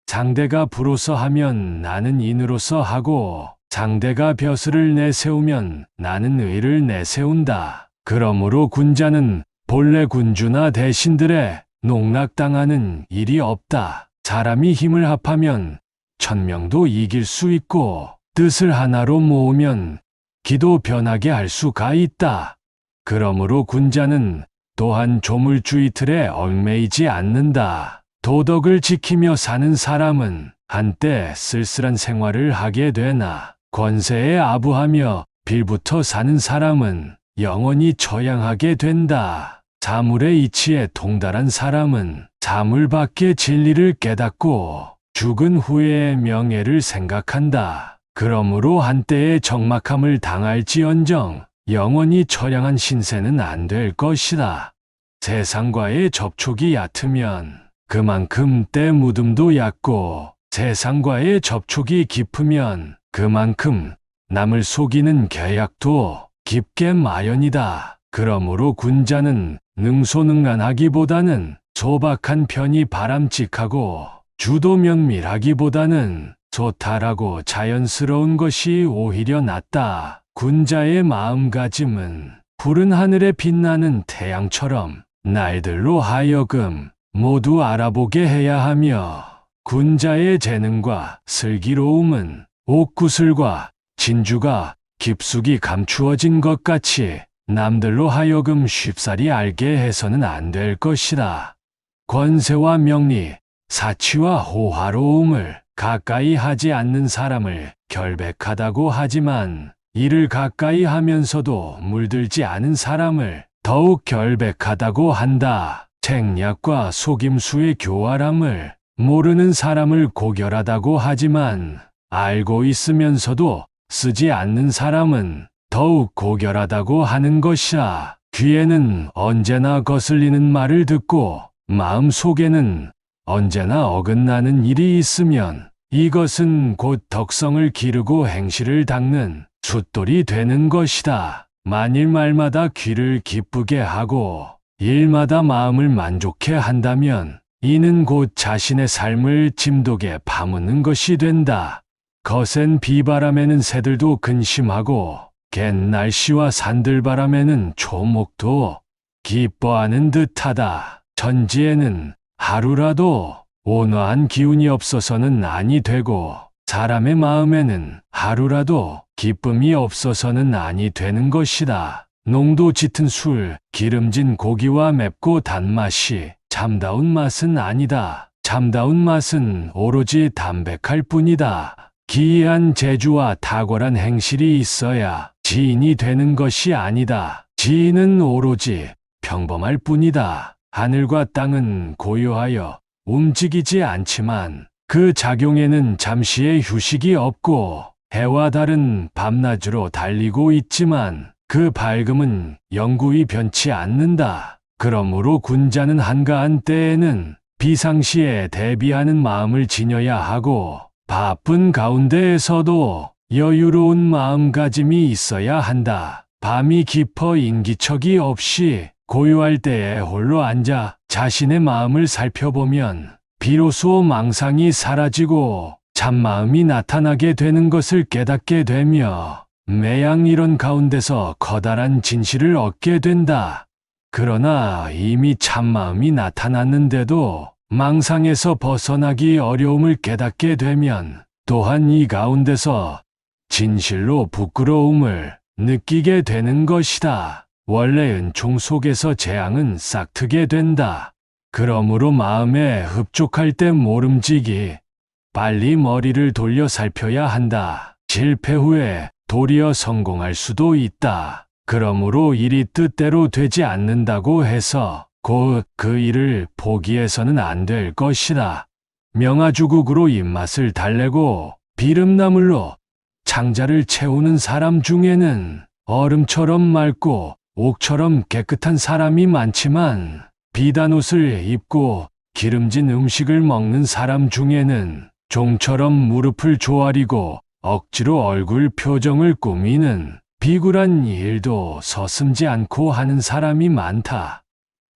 A: 상대가 부로서 하면 나는 인으로서 하고 상대가 벼슬을 내세우면 나는 의를 내세운다. 그러므로 군자는 본래 군주나 대신들의 농락당하는 일이 없다. 사람이 힘을 합하면 천명도 이길 수 있고 뜻을 하나로 모으면 기도 변하게 할 수가 있다. 그러므로 군자는 또한 조물주의 틀에 얽매이지 않는다. 도덕을 지키며 사는 사람은 한때 쓸쓸한 생활을 하게 되나 권세에 아부하며 빌부터 사는 사람은 영원히 처양하게 된다. 자물의 이치에 통달한 사람은 자물밖의 진리를 깨닫고 죽은 후의 명예를 생각한다. 그러므로 한때의 적막함을 당할지언정 영원히 처량한 신세는 안 될 것이다. 세상과의 접촉이 얕으면 그만큼 때 묻음도 얕고 세상과의 접촉이 깊으면 그만큼 남을 속이는 계약도 깊게 마련이다. 그러므로 군자는 능소능란하기보다는 소박한 편이 바람직하고 주도면밀하기보다는 소탈하고 자연스러운 것이 오히려 낫다. 군자의 마음가짐은 푸른 하늘에 빛나는 태양처럼 날들로 하여금 모두 알아보게 해야 하며 군자의 재능과 슬기로움은 옥구슬과 진주가 깊숙이 감추어진 것 같이 남들로 하여금 쉽사리 알게 해서는 안 될 것이다. 권세와 명리, 사치와 호화로움을 가까이 하지 않는 사람을 결백하다고 하지만 이를 가까이 하면서도 물들지 않은 사람을 더욱 결백하다고 한다. 책략과 속임수의 교활함을 모르는 사람을 고결하다고 하지만 알고 있으면서도 쓰지 않는 사람은 더욱 고결하다고 하는 것이야. 귀에는 언제나 거슬리는 말을 듣고 마음 속에는 언제나 어긋나는 일이 있으면 이것은 곧 덕성을 기르고 행실을 닦는 숫돌이 되는 것이다. 만일 말마다 귀를 기쁘게 하고 일마다 마음을 만족해 한다면 이는 곧 자신의 삶을 짐독에 파묻는 것이 된다. 거센 비바람에는 새들도 근심하고 갠 날씨와 산들바람에는 초목도 기뻐하는 듯하다. 천지에는 하루라도 온화한 기운이 없어서는 아니 되고 사람의 마음에는 하루라도 기쁨이 없어서는 아니 되는 것이다. 농도 짙은 술, 기름진 고기와 맵고 단맛이 참다운 맛은 아니다. 참다운 맛은 오로지 담백할 뿐이다. 기이한 재주와 탁월한 행실이 있어야 지인이 되는 것이 아니다. 지인은 오로지 평범할 뿐이다. 하늘과 땅은 고요하여 움직이지 않지만 그 작용에는 잠시의 휴식이 없고, 해와 달은 밤낮으로 달리고 있지만 그 밝음은 영구히 변치 않는다. 그러므로 군자는 한가한 때에는 비상시에 대비하는 마음을 지녀야 하고, 바쁜 가운데에서도 여유로운 마음가짐이 있어야 한다. 밤이 깊어 인기척이 없이 고요할 때에 홀로 앉아 자신의 마음을 살펴보면 비로소 망상이 사라지고 참마음이 나타나게 되는 것을 깨닫게 되며 매양 이론 가운데서 커다란 진실을 얻게 된다. 그러나 이미 참마음이 나타났는데도 망상에서 벗어나기 어려움을 깨닫게 되면 또한 이 가운데서 진실로 부끄러움을 느끼게 되는 것이다. 원래 은총 속에서 재앙은 싹트게 된다. 그러므로 마음에 흡족할 때 모름지기 빨리 머리를 돌려 살펴야 한다. 실패 후에 도리어 성공할 수도 있다. 그러므로 일이 뜻대로 되지 않는다고 해서 곧 그 일을 포기해서는 안 될 것이다. 명아주국으로 입맛을 달래고 비름나물로 창자를 채우는 사람 중에는 얼음처럼 맑고 옥처럼 깨끗한 사람이 많지만, 비단 옷을 입고 기름진 음식을 먹는 사람 중에는 종처럼 무릎을 조아리고 억지로 얼굴 표정을 꾸미는 비굴한 일도 서슴지 않고 하는 사람이 많다.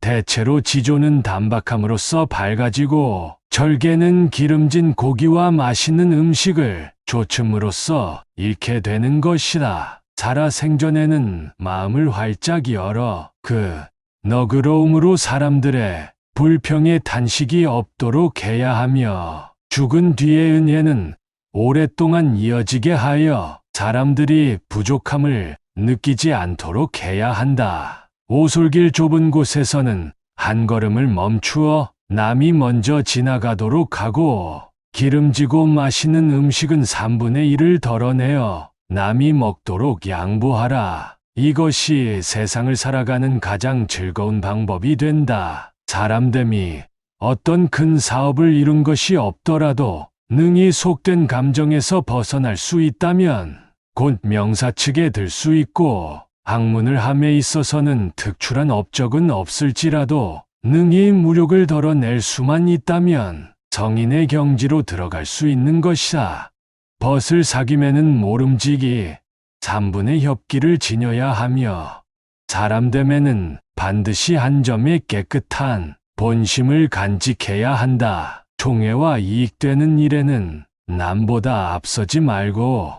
A: 대체로 지조는 단박함으로써 밝아지고 절개는 기름진 고기와 맛있는 음식을 조춤으로써 잃게 되는 것이다. 살아생전에는 마음을 활짝 열어 그 너그러움으로 사람들의 불평에 탄식이 없도록 해야 하며, 죽은 뒤의 은혜는 오랫동안 이어지게 하여 사람들이 부족함을 느끼지 않도록 해야 한다. 오솔길 좁은 곳에서는 한 걸음을 멈추어 남이 먼저 지나가도록 하고, 기름지고 맛있는 음식은 3분의 1을 덜어내어 남이 먹도록 양보하라. 이것이 세상을 살아가는 가장 즐거운 방법이 된다. 사람됨이 어떤 큰 사업을 이룬 것이 없더라도 능히 속된 감정에서 벗어날 수 있다면 곧 명사측에 들 수 있고, 학문을 함에 있어서는 특출한 업적은 없을지라도 능히 무력을 덜어낼 수만 있다면 성인의 경지로 들어갈 수 있는 것이다. 벗을 사김에는 모름지기 3분의 협기를 지녀야 하며, 사람됨에는 반드시 한 점의 깨끗한 본심을 간직해야 한다. 총애와 이익되는 일에는 남보다 앞서지 말고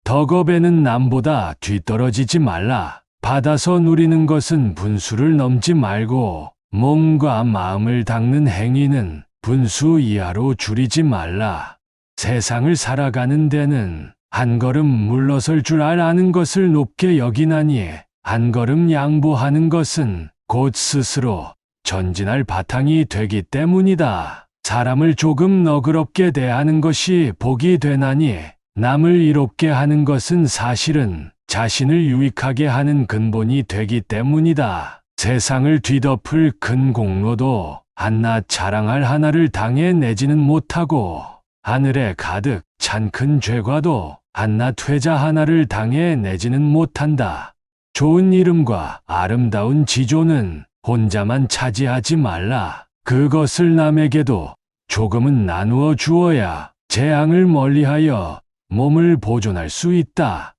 A: 덕업에는 남보다 뒤떨어지지 말라. 받아서 누리는 것은 분수를 넘지 말고 몸과 마음을 닦는 행위는 분수 이하로 줄이지 말라. 세상을 살아가는 데는 한 걸음 물러설 줄 아는 것을 높게 여기나니, 한 걸음 양보하는 것은 곧 스스로 전진할 바탕이 되기 때문이다. 사람을 조금 너그럽게 대하는 것이 복이 되나니, 남을 이롭게 하는 것은 사실은 자신을 유익하게 하는 근본이 되기 때문이다. 세상을 뒤덮을 큰 공로도 한낱 자랑할 하나를 당해내지는 못하고, 하늘에 가득 찬 큰 죄과도 한낱 회자 하나를 당해내지는 못한다. 좋은 이름과 아름다운 지조는 혼자만 차지하지 말라. 그것을 남에게도 조금은 나누어 주어야 재앙을 멀리하여 몸을 보존할 수 있다.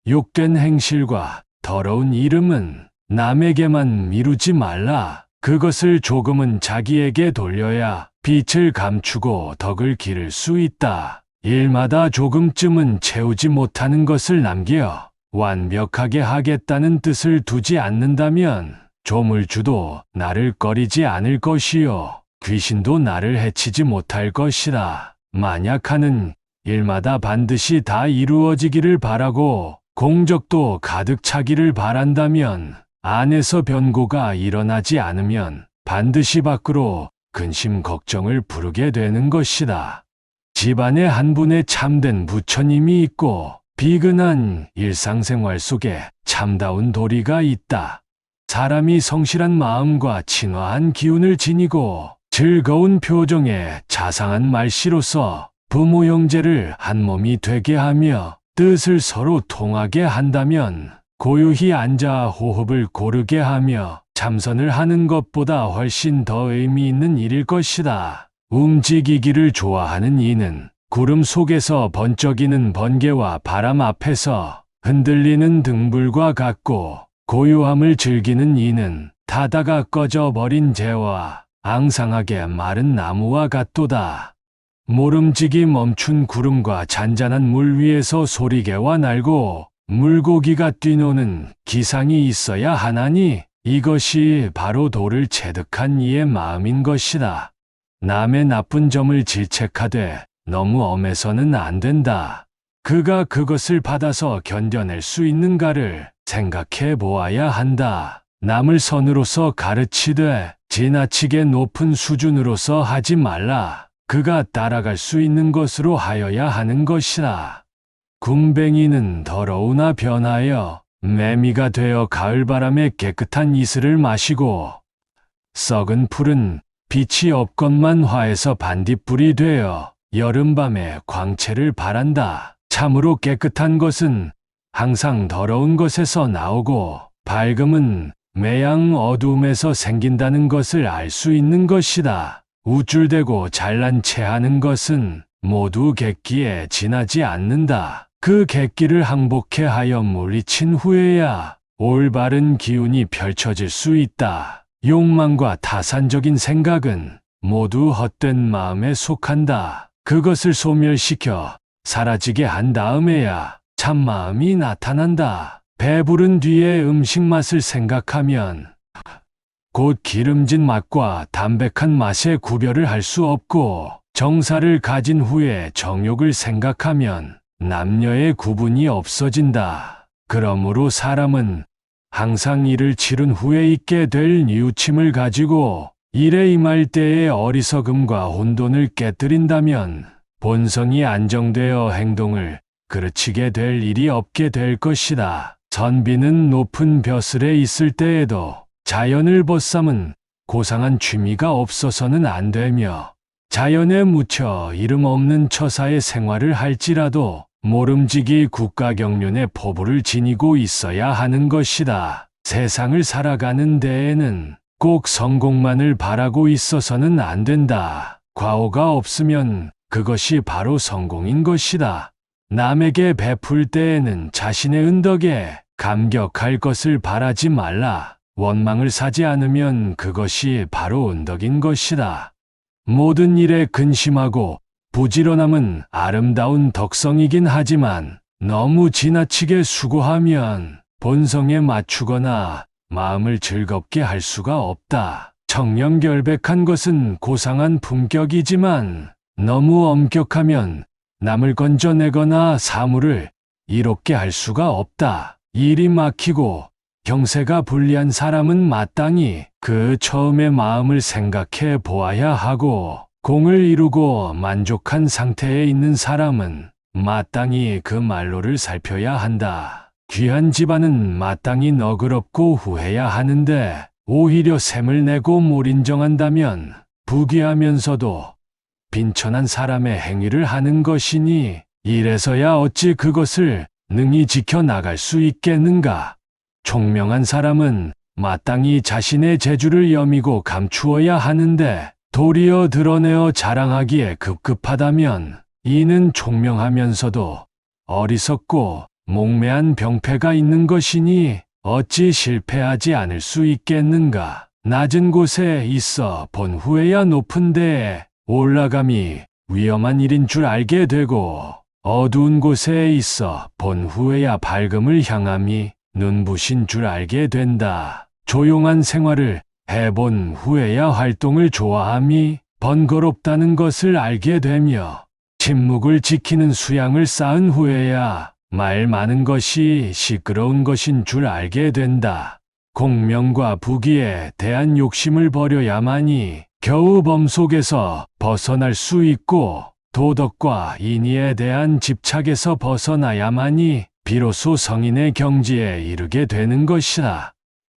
A: 욕된 행실과 더러운 이름은 남에게만 미루지 말라. 그것을 조금은 자기에게 돌려야 빛을 감추고 덕을 기를 수 있다. 일마다 조금쯤은 채우지 못하는 것을 남겨 완벽하게 하겠다는 뜻을 두지 않는다면 조물주도 나를 꺼리지 않을 것이요, 귀신도 나를 해치지 못할 것이라. 만약 하는 일마다 반드시 다 이루어지기를 바라고 공적도 가득 차기를 바란다면 안에서 변고가 일어나지 않으면 반드시 밖으로 근심 걱정을 부르게 되는 것이다. 집안에 한 분의 참된 부처님이 있고 비근한 일상생활 속에 참다운 도리가 있다. 사람이 성실한 마음과 친화한 기운을 지니고 즐거운 표정에 자상한 말씨로서 부모 형제를 한 몸이 되게 하며 뜻을 서로 통하게 한다면 고요히 앉아 호흡을 고르게 하며 참선을 하는 것보다 훨씬 더 의미 있는 일일 것이다. 움직이기를 좋아하는 이는 구름 속에서 번쩍이는 번개와 바람 앞에서 흔들리는 등불과 같고, 고요함을 즐기는 이는 타다가 꺼져버린 재와 앙상하게 마른 나무와 같도다. 모름지기 멈춘 구름과 잔잔한 물 위에서 소리개와 날고 물고기가 뛰노는 기상이 있어야 하나니 이것이 바로 도를 체득한 이의 마음인 것이다. 남의 나쁜 점을 질책하되 너무 엄해서는 안 된다. 그가 그것을 받아서 견뎌낼 수 있는가를 생각해 보아야 한다. 남을 선으로서 가르치되 지나치게 높은 수준으로서 하지 말라. 그가 따라갈 수 있는 것으로 하여야 하는 것이다. 군뱅이는 더러우나 변하여 매미가 되어 가을바람에 깨끗한 이슬을 마시고, 썩은 풀은 빛이 없건만 화해서 반딧불이 되어 여름밤에 광채를 발한다. 참으로 깨끗한 것은 항상 더러운 것에서 나오고 밝음은 매양 어두움에서 생긴다는 것을 알 수 있는 것이다. 우쭐대고 잘난 체하는 것은 모두 객기에 지나지 않는다. 그 객기를 항복해 하여 물리친 후에야 올바른 기운이 펼쳐질 수 있다. 욕망과 타산적인 생각은 모두 헛된 마음에 속한다. 그것을 소멸시켜 사라지게 한 다음에야 참마음이 나타난다. 배부른 뒤에 음식 맛을 생각하면 곧 기름진 맛과 담백한 맛의 구별을 할 수 없고, 정사를 가진 후에 정욕을 생각하면 남녀의 구분이 없어진다. 그러므로 사람은 항상 일을 치른 후에 있게 될 뉘우침을 가지고 일에 임할 때의 어리석음과 혼돈을 깨뜨린다면 본성이 안정되어 행동을 그르치게 될 일이 없게 될 것이다. 선비는 높은 벼슬에 있을 때에도 자연을 벗삼은 고상한 취미가 없어서는 안 되며, 자연에 묻혀 이름 없는 처사의 생활을 할지라도 모름지기 국가경륜의 포부를 지니고 있어야 하는 것이다. 세상을 살아가는 데에는 꼭 성공만을 바라고 있어서는 안 된다. 과오가 없으면 그것이 바로 성공인 것이다. 남에게 베풀 때에는 자신의 은덕에 감격할 것을 바라지 말라. 원망을 사지 않으면 그것이 바로 은덕인 것이다. 모든 일에 근심하고 부지런함은 아름다운 덕성이긴 하지만 너무 지나치게 수고하면 본성에 맞추거나 마음을 즐겁게 할 수가 없다. 청렴결백한 것은 고상한 품격이지만 너무 엄격하면 남을 건져내거나 사물을 이롭게 할 수가 없다. 일이 막히고 경세가 불리한 사람은 마땅히 그 처음의 마음을 생각해 보아야 하고, 공을 이루고 만족한 상태에 있는 사람은 마땅히 그 말로를 살펴야 한다. 귀한 집안은 마땅히 너그럽고 후해야 하는데 오히려 샘을 내고 몰인정한다면 부귀하면서도 빈천한 사람의 행위를 하는 것이니, 이래서야 어찌 그것을 능히 지켜나갈 수 있겠는가. 총명한 사람은 마땅히 자신의 재주를 여미고 감추어야 하는데 도리어 드러내어 자랑하기에 급급하다면 이는 총명하면서도 어리석고 몽매한 병폐가 있는 것이니 어찌 실패하지 않을 수 있겠는가. 낮은 곳에 있어 본 후에야 높은 데에 올라감이 위험한 일인 줄 알게 되고, 어두운 곳에 있어 본 후에야 밝음을 향함이 눈부신 줄 알게 된다. 조용한 생활을 해본 후에야 활동을 좋아함이 번거롭다는 것을 알게 되며, 침묵을 지키는 수양을 쌓은 후에야 말 많은 것이 시끄러운 것인 줄 알게 된다. 공명과 부귀에 대한 욕심을 버려야만이 겨우 범 속에서 벗어날 수 있고, 도덕과 인의에 대한 집착에서 벗어나야만이 비로소 성인의 경지에 이르게 되는 것이다.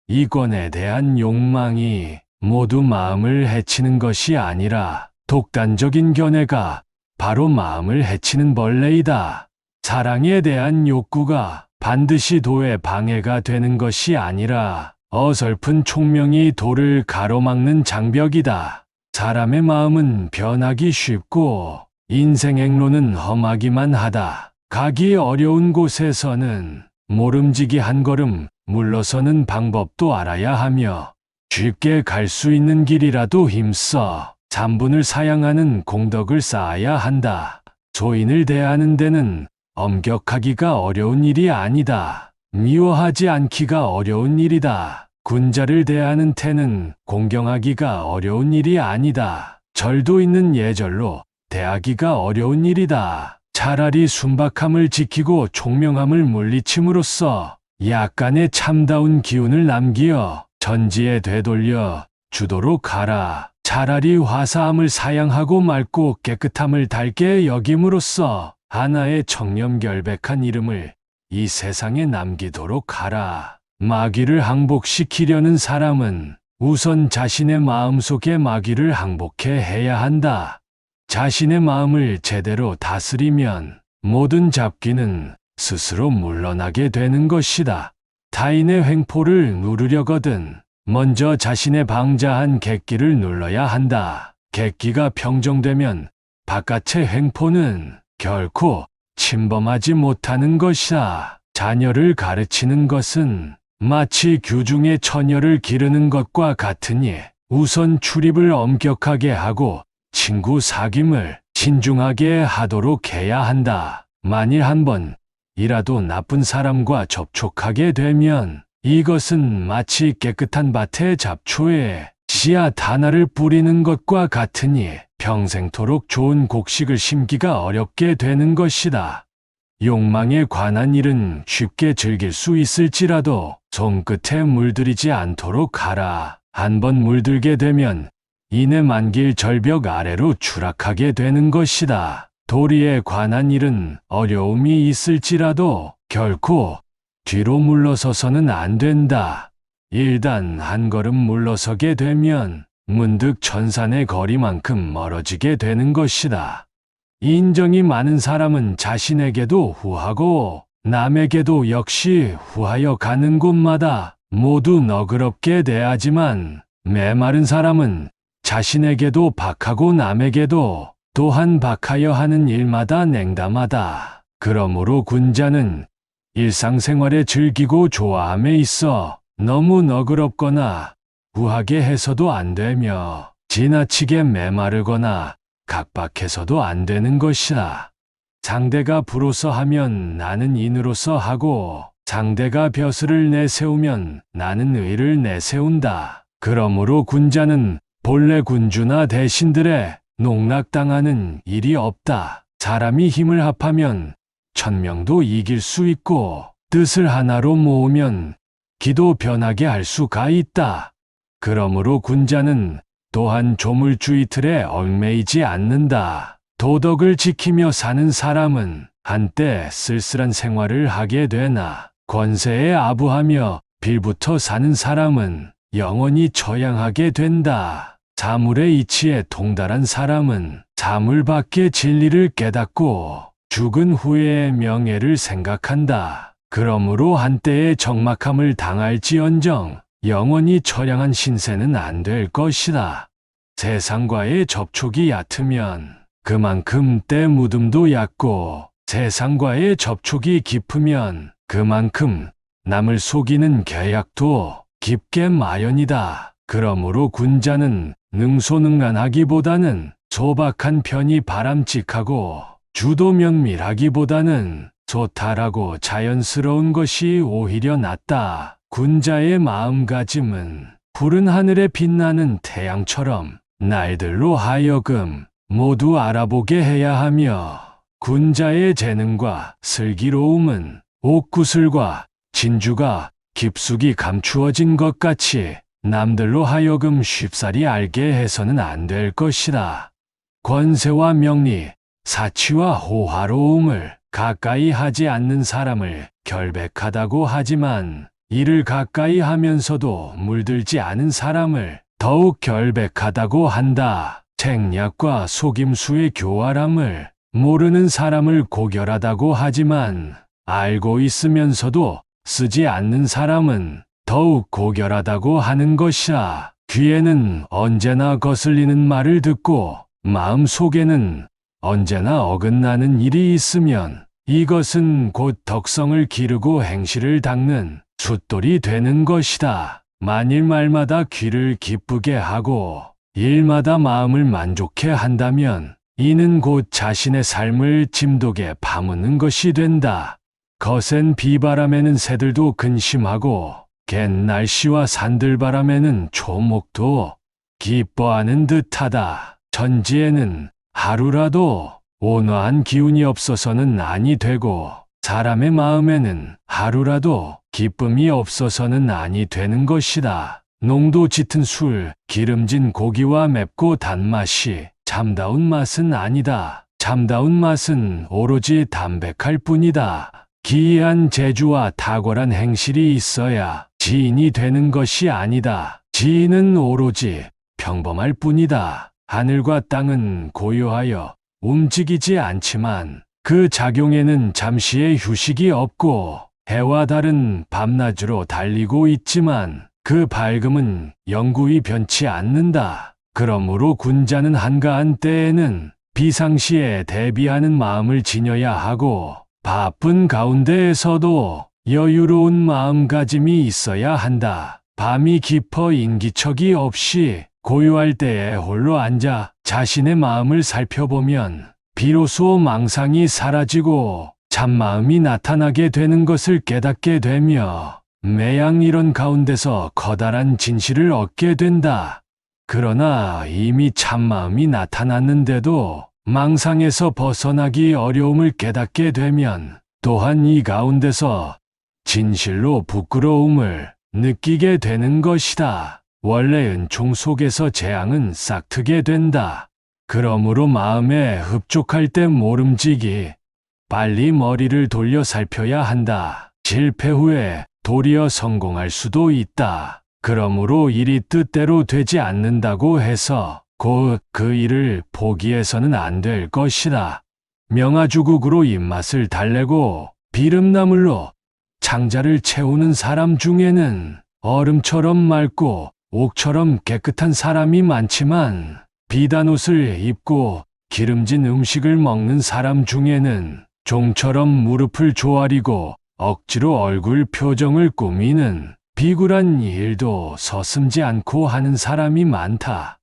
A: 이권에 대한 욕망이 모두 마음을 해치는 것이 아니라 독단적인 견해가 바로 마음을 해치는 벌레이다. 사랑에 대한 욕구가 반드시 도에 방해가 되는 것이 아니라 어설픈 총명이 도를 가로막는 장벽이다. 사람의 마음은 변하기 쉽고 인생 행로는 험하기만 하다. 가기 어려운 곳에서는 모름지기 한 걸음 물러서는 방법도 알아야 하며, 쉽게 갈 수 있는 길이라도 힘써 잠분을 사양하는 공덕을 쌓아야 한다. 소인을 대하는 데는 엄격하기가 어려운 일이 아니다. 미워하지 않기가 어려운 일이다. 군자를 대하는 태는 공경하기가 어려운 일이 아니다. 절도 있는 예절로 대하기가 어려운 일이다. 차라리 순박함을 지키고 총명함을 물리침으로써 약간의 참다운 기운을 남기어 전지에 되돌려 주도록 하라. 차라리 화사함을 사양하고 맑고 깨끗함을 달게 여김으로써 하나의 청렴결백한 이름을 이 세상에 남기도록 하라. 마귀를 항복시키려는 사람은 우선 자신의 마음속의 마귀를 항복해 해야 한다. 자신의 마음을 제대로 다스리면 모든 잡귀는 스스로 물러나게 되는 것이다. 타인의 횡포를 누르려거든 먼저 자신의 방자한 객기를 눌러야 한다. 객기가 평정되면 바깥의 횡포는 결코 침범하지 못하는 것이다. 자녀를 가르치는 것은 마치 규중의 처녀를 기르는 것과 같으니 우선 출입을 엄격하게 하고 친구 사귐을 신중하게 하도록 해야 한다. 만일 한 번이라도 나쁜 사람과 접촉하게 되면 이것은 마치 깨끗한 밭의 잡초에 씨앗 하나를 뿌리는 것과 같으니 평생토록 좋은 곡식을 심기가 어렵게 되는 것이다. 욕망에 관한 일은 쉽게 즐길 수 있을지라도 손끝에 물들이지 않도록 하라. 한번 물들게 되면 이내 만길 절벽 아래로 추락하게 되는 것이다. 도리에 관한 일은 어려움이 있을지라도 결코 뒤로 물러서서는 안 된다. 일단 한 걸음 물러서게 되면 문득 천산의 거리만큼 멀어지게 되는 것이다. 인정이 많은 사람은 자신에게도 후하고 남에게도 역시 후하여 가는 곳마다 모두 너그럽게 대하지만, 메마른 사람은 자신에게도 박하고 남에게도 또한 박하여 하는 일마다 냉담하다. 그러므로 군자는 일상생활에 즐기고 좋아함에 있어 너무 너그럽거나 후하게 해서도 안 되며 지나치게 메마르거나 각박해서도 안 되는 것이다. 상대가 부로서 하면 나는 인으로서 하고, 상대가 벼슬을 내세우면 나는 의를 내세운다. 그러므로 군자는 본래 군주나 대신들의 농락당하는 일이 없다. 사람이 힘을 합하면 천명도 이길 수 있고, 뜻을 하나로 모으면 기도 변하게 할 수가 있다. 그러므로 군자는 또한 조물주의 틀에 얽매이지 않는다. 도덕을 지키며 사는 사람은 한때 쓸쓸한 생활을 하게 되나, 권세에 아부하며 빌부터 사는 사람은 영원히 처양하게 된다. 사물의 이치에 통달한 사람은 사물 밖의 진리를 깨닫고 죽은 후의 명예를 생각한다. 그러므로 한때의 적막함을 당할지언정 영원히 처량한 신세는 안 될 것이다. 세상과의 접촉이 얕으면 그만큼 때 묻음도 얕고, 세상과의 접촉이 깊으면 그만큼 남을 속이는 계약도 깊게 마련이다. 그러므로 군자는 능소능란하기보다는 소박한 편이 바람직하고, 주도면밀하기보다는 소탈하고 자연스러운 것이 오히려 낫다. 군자의 마음가짐은 푸른 하늘에 빛나는 태양처럼 날들로 하여금 모두 알아보게 해야 하며 군자의 재능과 슬기로움은 옥구슬과 진주가 깊숙이 감추어진 것 같이 남들로 하여금 쉽사리 알게 해서는 안 될 것이다. 권세와 명리, 사치와 호화로움을 가까이 하지 않는 사람을 결백하다고 하지만 이를 가까이 하면서도 물들지 않은 사람을 더욱 결백하다고 한다. 책략과 속임수의 교활함을 모르는 사람을 고결하다고 하지만 알고 있으면서도 쓰지 않는 사람은 더욱 고결하다고 하는 것이야. 귀에는 언제나 거슬리는 말을 듣고 마음 속에는 언제나 어긋나는 일이 있으면 이것은 곧 덕성을 기르고 행실을 닦는 숫돌이 되는 것이다. 만일 말마다 귀를 기쁘게 하고 일마다 마음을 만족해 한다면 이는 곧 자신의 삶을 짐독에 파묻는 것이 된다. 거센 비바람에는 새들도 근심하고 갠 날씨와 산들바람에는 초목도 기뻐하는 듯하다. 천지에는 하루라도 온화한 기운이 없어서는 아니 되고 사람의 마음에는 하루라도 기쁨이 없어서는 아니 되는 것이다. 농도 짙은 술, 기름진 고기와 맵고 단맛이 참다운 맛은 아니다. 참다운 맛은 오로지 담백할 뿐이다. 기이한 재주와 탁월한 행실이 있어야 지인이 되는 것이 아니다. 지인은 오로지 평범할 뿐이다. 하늘과 땅은 고요하여 움직이지 않지만 그 작용에는 잠시의 휴식이 없고 해와 달은 밤낮으로 달리고 있지만 그 밝음은 영구히 변치 않는다. 그러므로 군자는 한가한 때에는 비상시에 대비하는 마음을 지녀야 하고 바쁜 가운데에서도 여유로운 마음가짐이 있어야 한다. 밤이 깊어 인기척이 없이 고요할 때에 홀로 앉아 자신의 마음을 살펴보면 비로소 망상이 사라지고 참마음이 나타나게 되는 것을 깨닫게 되며 매양 이런 가운데서 커다란 진실을 얻게 된다. 그러나 이미 참마음이 나타났는데도 망상에서 벗어나기 어려움을 깨닫게 되면 또한 이 가운데서 진실로 부끄러움을 느끼게 되는 것이다. 원래 은총 속에서 재앙은 싹트게 된다. 그러므로 마음에 흡족할 때 모름지기 빨리 머리를 돌려 살펴야 한다. 실패 후에 도리어 성공할 수도 있다. 그러므로 일이 뜻대로 되지 않는다고 해서 곧 그 일을 포기해서는 안 될 것이다. 명아주국으로 입맛을 달래고 비름나물로 창자를 채우는 사람 중에는 얼음처럼 맑고 옥처럼 깨끗한 사람이 많지만 비단 옷을 입고 기름진 음식을 먹는 사람 중에는 종처럼 무릎을 조아리고 억지로 얼굴 표정을 꾸미는 비굴한 일도 서슴지 않고 하는 사람이 많다.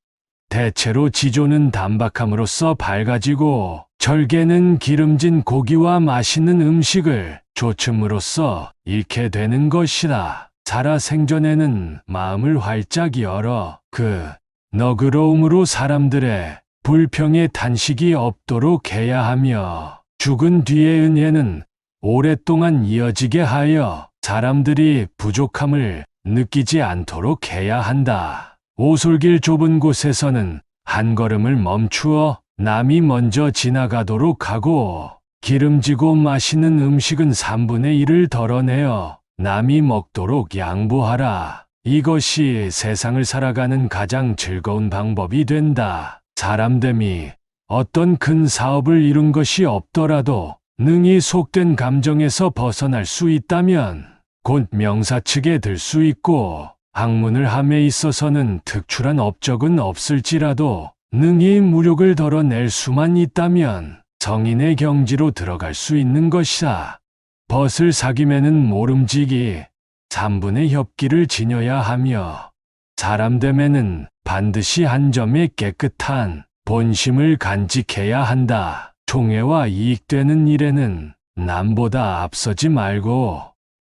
A: 대체로 지조는 단박함으로써 밝아지고 절개는 기름진 고기와 맛있는 음식을 조춤으로써 잃게 되는 것이다. 살아생전에는 마음을 활짝 열어 그 너그러움으로 사람들의 불평에 탄식이 없도록 해야 하며 죽은 뒤의 은혜는 오랫동안 이어지게 하여 사람들이 부족함을 느끼지 않도록 해야 한다. 오솔길 좁은 곳에서는 한 걸음을 멈추어 남이 먼저 지나가도록 하고 기름지고 맛있는 음식은 3분의 1을 덜어내어 남이 먹도록 양보하라. 이것이 세상을 살아가는 가장 즐거운 방법이 된다. 사람됨이 어떤 큰 사업을 이룬 것이 없더라도 능히 속된 감정에서 벗어날 수 있다면 곧 명사측에 들 수 있고 학문을 함에 있어서는 특출한 업적은 없을지라도 능히 무력을 덜어낼 수만 있다면 성인의 경지로 들어갈 수 있는 것이다. 벗을 사김에는 모름지기 3분의 협기를 지녀야 하며 사람됨에는 반드시 한 점의 깨끗한 본심을 간직해야 한다. 총애와 이익되는 일에는 남보다 앞서지 말고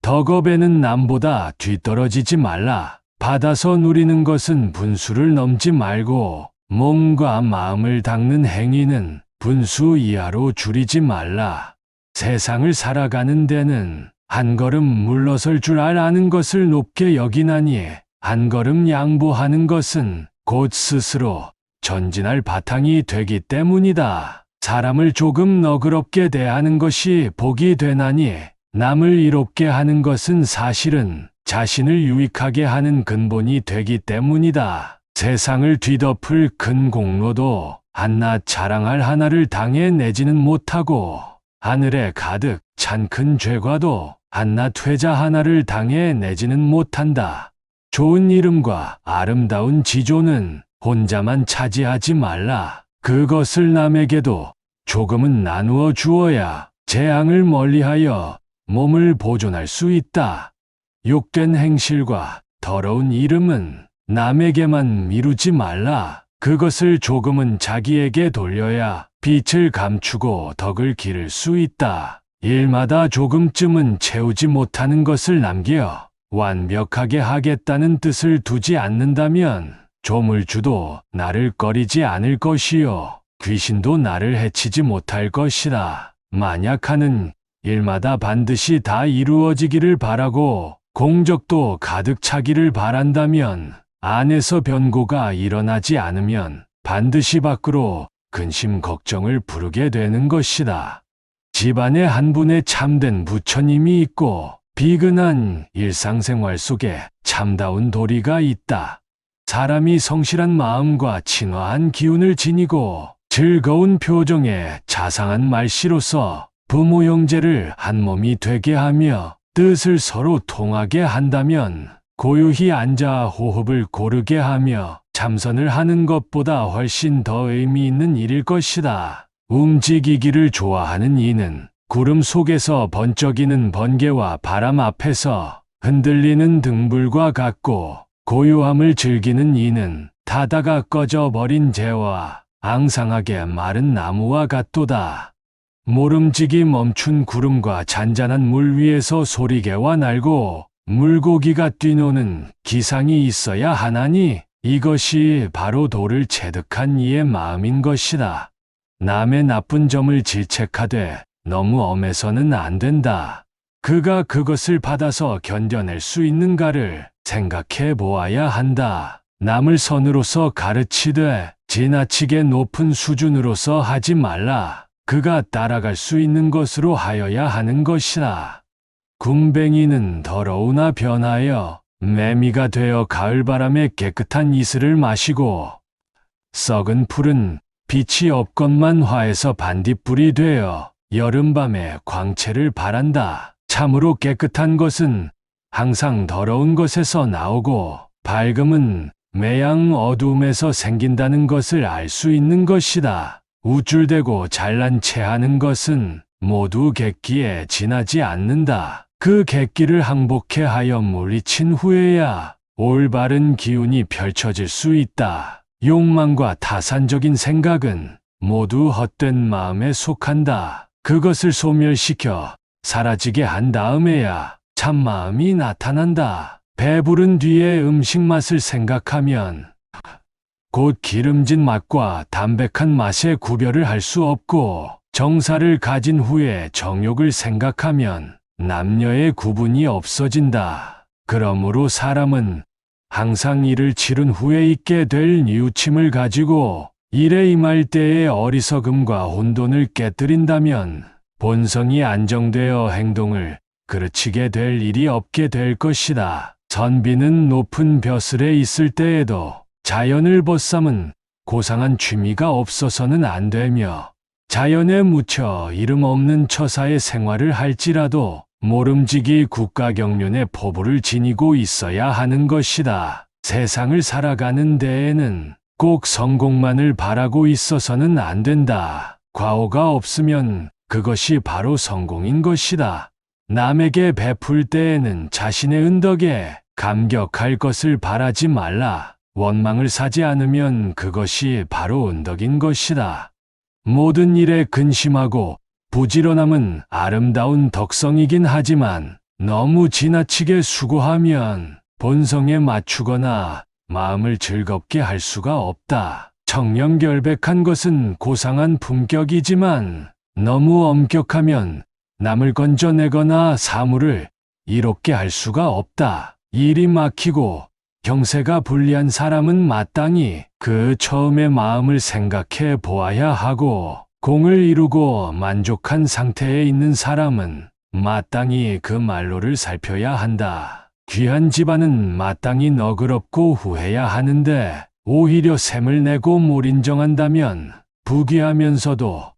A: 덕업에는 남보다 뒤떨어지지 말라. 받아서 누리는 것은 분수를 넘지 말고 몸과 마음을 닦는 행위는 분수 이하로 줄이지 말라. 세상을 살아가는 데는 한 걸음 물러설 줄 아는 것을 높게 여기나니 한 걸음 양보하는 것은 곧 스스로 전진할 바탕이 되기 때문이다. 사람을 조금 너그럽게 대하는 것이 복이 되나니 남을 이롭게 하는 것은 사실은 자신을 유익하게 하는 근본이 되기 때문이다. 세상을 뒤덮을 큰 공로도 한낱 자랑할 하나를 당해내지는 못하고 하늘에 가득 찬 큰 죄과도 한낱 회자 하나를 당해내지는 못한다. 좋은 이름과 아름다운 지조는 혼자만 차지하지 말라. 그것을 남에게도 조금은 나누어 주어야 재앙을 멀리하여 몸을 보존할 수 있다. 욕된 행실과 더러운 이름은 남에게만 미루지 말라. 그것을 조금은 자기에게 돌려야 빛을 감추고 덕을 기를 수 있다. 일마다 조금쯤은 채우지 못하는 것을 남겨 완벽하게 하겠다는 뜻을 두지 않는다면 조물주도 나를 꺼리지 않을 것이요 귀신도 나를 해치지 못할 것이다. 만약 하는 일마다 반드시 다 이루어지기를 바라고 공적도 가득 차기를 바란다면 안에서 변고가 일어나지 않으면 반드시 밖으로 근심 걱정을 부르게 되는 것이다. 집안에 한 분의 참된 부처님이 있고 비근한 일상생활 속에 참다운 도리가 있다. 사람이 성실한 마음과 친화한 기운을 지니고 즐거운 표정에 자상한 말씨로서 부모 형제를 한 몸이 되게 하며 뜻을 서로 통하게 한다면 고요히 앉아 호흡을 고르게 하며 참선을 하는 것보다 훨씬 더 의미 있는 일일 것이다. 움직이기를 좋아하는 이는 구름 속에서 번쩍이는 번개와 바람 앞에서 흔들리는 등불과 같고 고요함을 즐기는 이는 타다가 꺼져버린 재와 앙상하게 마른 나무와 같도다. 모름지기 멈춘 구름과 잔잔한 물 위에서 소리개와 날고 물고기가 뛰노는 기상이 있어야 하나니 이것이 바로 도를 체득한 이의 마음인 것이다. 남의 나쁜 점을 질책하되 너무 엄해서는 안 된다. 그가 그것을 받아서 견뎌낼 수 있는가를 생각해 보아야 한다. 남을 선으로서 가르치되 지나치게 높은 수준으로서 하지 말라. 그가 따라갈 수 있는 것으로 하여야 하는 것이다. 군뱅이는 더러우나 변하여 매미가 되어 가을바람에 깨끗한 이슬을 마시고 썩은 풀은 빛이 없건만 화해서 반딧불이 되어 여름밤에 광채를 발한다. 참으로 깨끗한 것은 항상 더러운 것에서 나오고 밝음은 매양 어두움에서 생긴다는 것을 알 수 있는 것이다. 우쭐대고 잘난 체하는 것은 모두 객기에 지나지 않는다. 그 객기를 항복해 하여 물리친 후에야 올바른 기운이 펼쳐질 수 있다. 욕망과 타산적인 생각은 모두 헛된 마음에 속한다. 그것을 소멸시켜 사라지게 한 다음에야 참마음이 나타난다. 배부른 뒤에 음식 맛을 생각하면 곧 기름진 맛과 담백한 맛의 구별을 할 수 없고 정사를 가진 후에 정욕을 생각하면 남녀의 구분이 없어진다. 그러므로 사람은 항상 일을 치른 후에 있게 될 뉘우침을 가지고 일에 임할 때의 어리석음과 혼돈을 깨뜨린다면 본성이 안정되어 행동을 그르치게 될 일이 없게 될 것이다. 선비는 높은 벼슬에 있을 때에도 자연을 벗삼은 고상한 취미가 없어서는 안 되며 자연에 묻혀 이름 없는 처사의 생활을 할지라도 모름지기 국가경륜의 포부를 지니고 있어야 하는 것이다. 세상을 살아가는 데에는 꼭 성공만을 바라고 있어서는 안 된다. 과오가 없으면 그것이 바로 성공인 것이다. 남에게 베풀 때에는 자신의 은덕에 감격할 것을 바라지 말라. 원망을 사지 않으면 그것이 바로 은덕인 것이다. 모든 일에 근심하고 부지런함은 아름다운 덕성이긴 하지만 너무 지나치게 수고하면 본성에 맞추거나 마음을 즐겁게 할 수가 없다. 청렴결백한 것은 고상한 품격이지만 너무 엄격하면 남을 건져내거나 사물을 이롭게 할 수가 없다. 일이 막히고 경세가 불리한 사람은 마땅히 그 처음의 마음을 생각해 보아야 하고, 공을 이루고 만족한 상태에 있는 사람은 마땅히 그 말로를 살펴야 한다. 귀한 집안은 마땅히 너그럽고 후해야 하는데 오히려 샘을 내고 몰인정한다면 부귀하면서도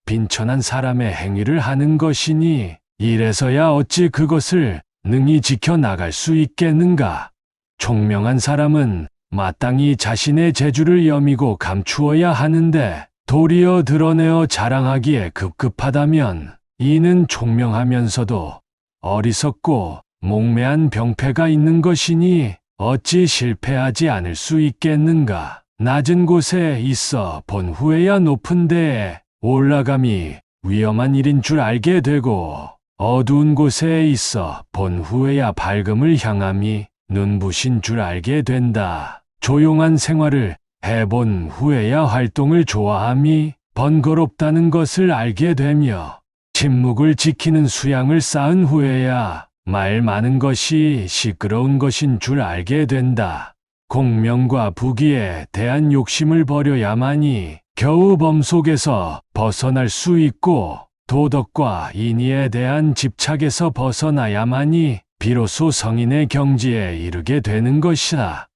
A: 빈천한 사람의 행위를 하는 것이니, 이래서야 어찌 그것을 능히 지켜나갈 수 있겠는가. 총명한 사람은 마땅히 자신의 재주를 여미고 감추어야 하는데 도리어 드러내어 자랑하기에 급급하다면 이는 총명하면서도 어리석고 몽매한 병폐가 있는 것이니 어찌 실패하지 않을 수 있겠는가. 낮은 곳에 있어 본 후에야 높은 데에 올라감이 위험한 일인 줄 알게 되고, 어두운 곳에 있어 본 후에야 밝음을 향함이 눈부신 줄 알게 된다. 조용한 생활을 해본 후에야 활동을 좋아함이 번거롭다는 것을 알게 되며, 침묵을 지키는 수양을 쌓은 후에야 말 많은 것이 시끄러운 것인 줄 알게 된다. 공명과 부귀에 대한 욕심을 버려야만이 겨우 범 속에서 벗어날 수 있고, 도덕과 인의에 대한 집착에서 벗어나야만이 비로소 성인의 경지에 이르게 되는 것이다.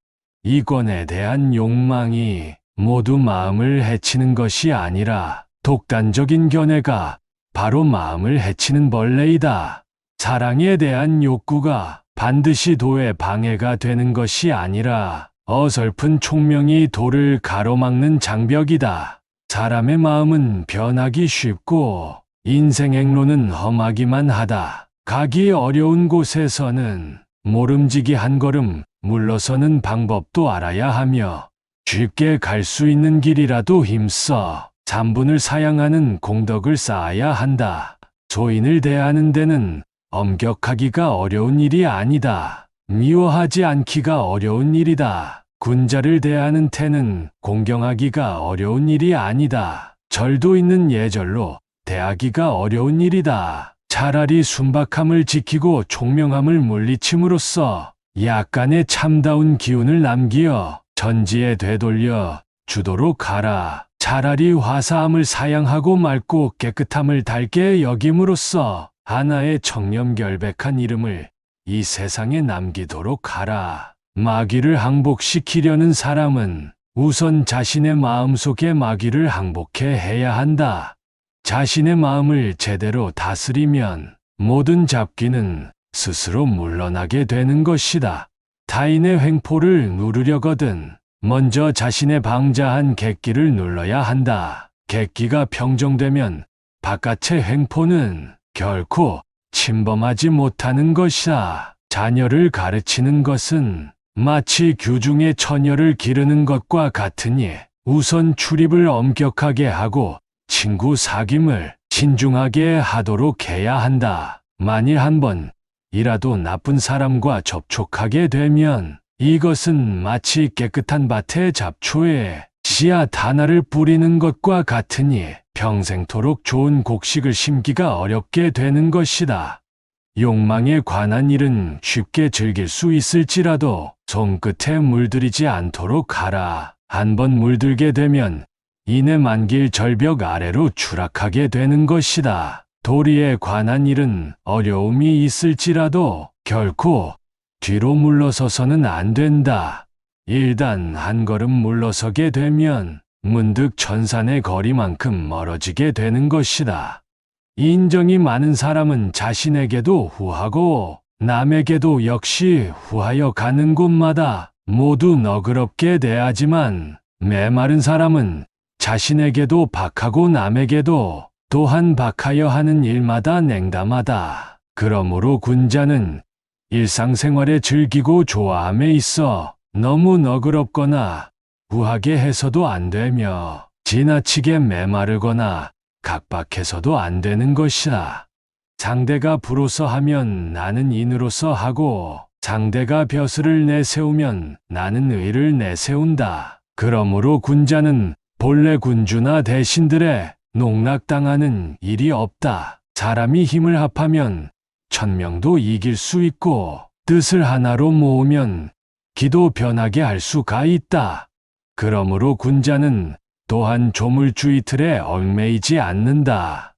A: 이권에 대한 욕망이 모두 마음을 해치는 것이 아니라 독단적인 견해가 바로 마음을 해치는 벌레이다. 사랑에 대한 욕구가 반드시 도에 방해가 되는 것이 아니라 어설픈 총명이 도를 가로막는 장벽이다. 사람의 마음은 변하기 쉽고 인생 행로는 험하기만 하다. 가기 어려운 곳에서는 모름지기 한 걸음 물러서는 방법도 알아야 하며, 쉽게 갈 수 있는 길이라도 힘써 잠분을 사양하는 공덕을 쌓아야 한다. 소인을 대하는 데는 엄격하기가 어려운 일이 아니다. 미워하지 않기가 어려운 일이다. 군자를 대하는 태는 공경하기가 어려운 일이 아니다. 절도 있는 예절로 대하기가 어려운 일이다. 차라리 순박함을 지키고 총명함을 물리침으로써 약간의 참다운 기운을 남기어 전지에 되돌려 주도록 하라. 차라리 화사함을 사양하고 맑고 깨끗함을 달게 여김으로써 하나의 청렴결백한 이름을 이 세상에 남기도록 하라. 마귀를 항복시키려는 사람은 우선 자신의 마음속의 마귀를 항복해 해야 한다. 자신의 마음을 제대로 다스리면 모든 잡귀는 스스로 물러나게 되는 것이다. 타인의 횡포를 누르려거든 먼저 자신의 방자한 객기를 눌러야 한다. 객기가 평정되면 바깥의 횡포는 결코 침범하지 못하는 것이다. 자녀를 가르치는 것은 마치 규중의 처녀를 기르는 것과 같으니 우선 출입을 엄격하게 하고 친구 사귐을 신중하게 하도록 해야 한다. 만일 한 번이라도 나쁜 사람과 접촉하게 되면 이것은 마치 깨끗한 밭의 잡초에 씨앗 하나를 뿌리는 것과 같으니 평생토록 좋은 곡식을 심기가 어렵게 되는 것이다. 욕망에 관한 일은 쉽게 즐길 수 있을지라도 손끝에 물들이지 않도록 하라. 한번 물들게 되면 이내 만길 절벽 아래로 추락하게 되는 것이다. 도리에 관한 일은 어려움이 있을지라도 결코 뒤로 물러서서는 안 된다. 일단 한 걸음 물러서게 되면 문득 천산의 거리만큼 멀어지게 되는 것이다. 인정이 많은 사람은 자신에게도 후하고 남에게도 역시 후하여 가는 곳마다 모두 너그럽게 대하지만, 메마른 사람은 자신에게도 박하고 남에게도 또한 박하여 하는 일마다 냉담하다. 그러므로 군자는 일상생활에 즐기고 좋아함에 있어 너무 너그럽거나 후하게 해서도 안 되며 지나치게 메마르거나 각박해서도 안 되는 것이다. 상대가 부로서 하면 나는 인으로서 하고, 상대가 벼슬을 내세우면 나는 의를 내세운다. 그러므로 군자는 본래 군주나 대신들의 농락당하는 일이 없다. 사람이 힘을 합하면 천명도 이길 수 있고 뜻을 하나로 모으면 기도 변하게 할 수가 있다. 그러므로 군자는 또한 조물주의 틀에 얽매이지 않는다.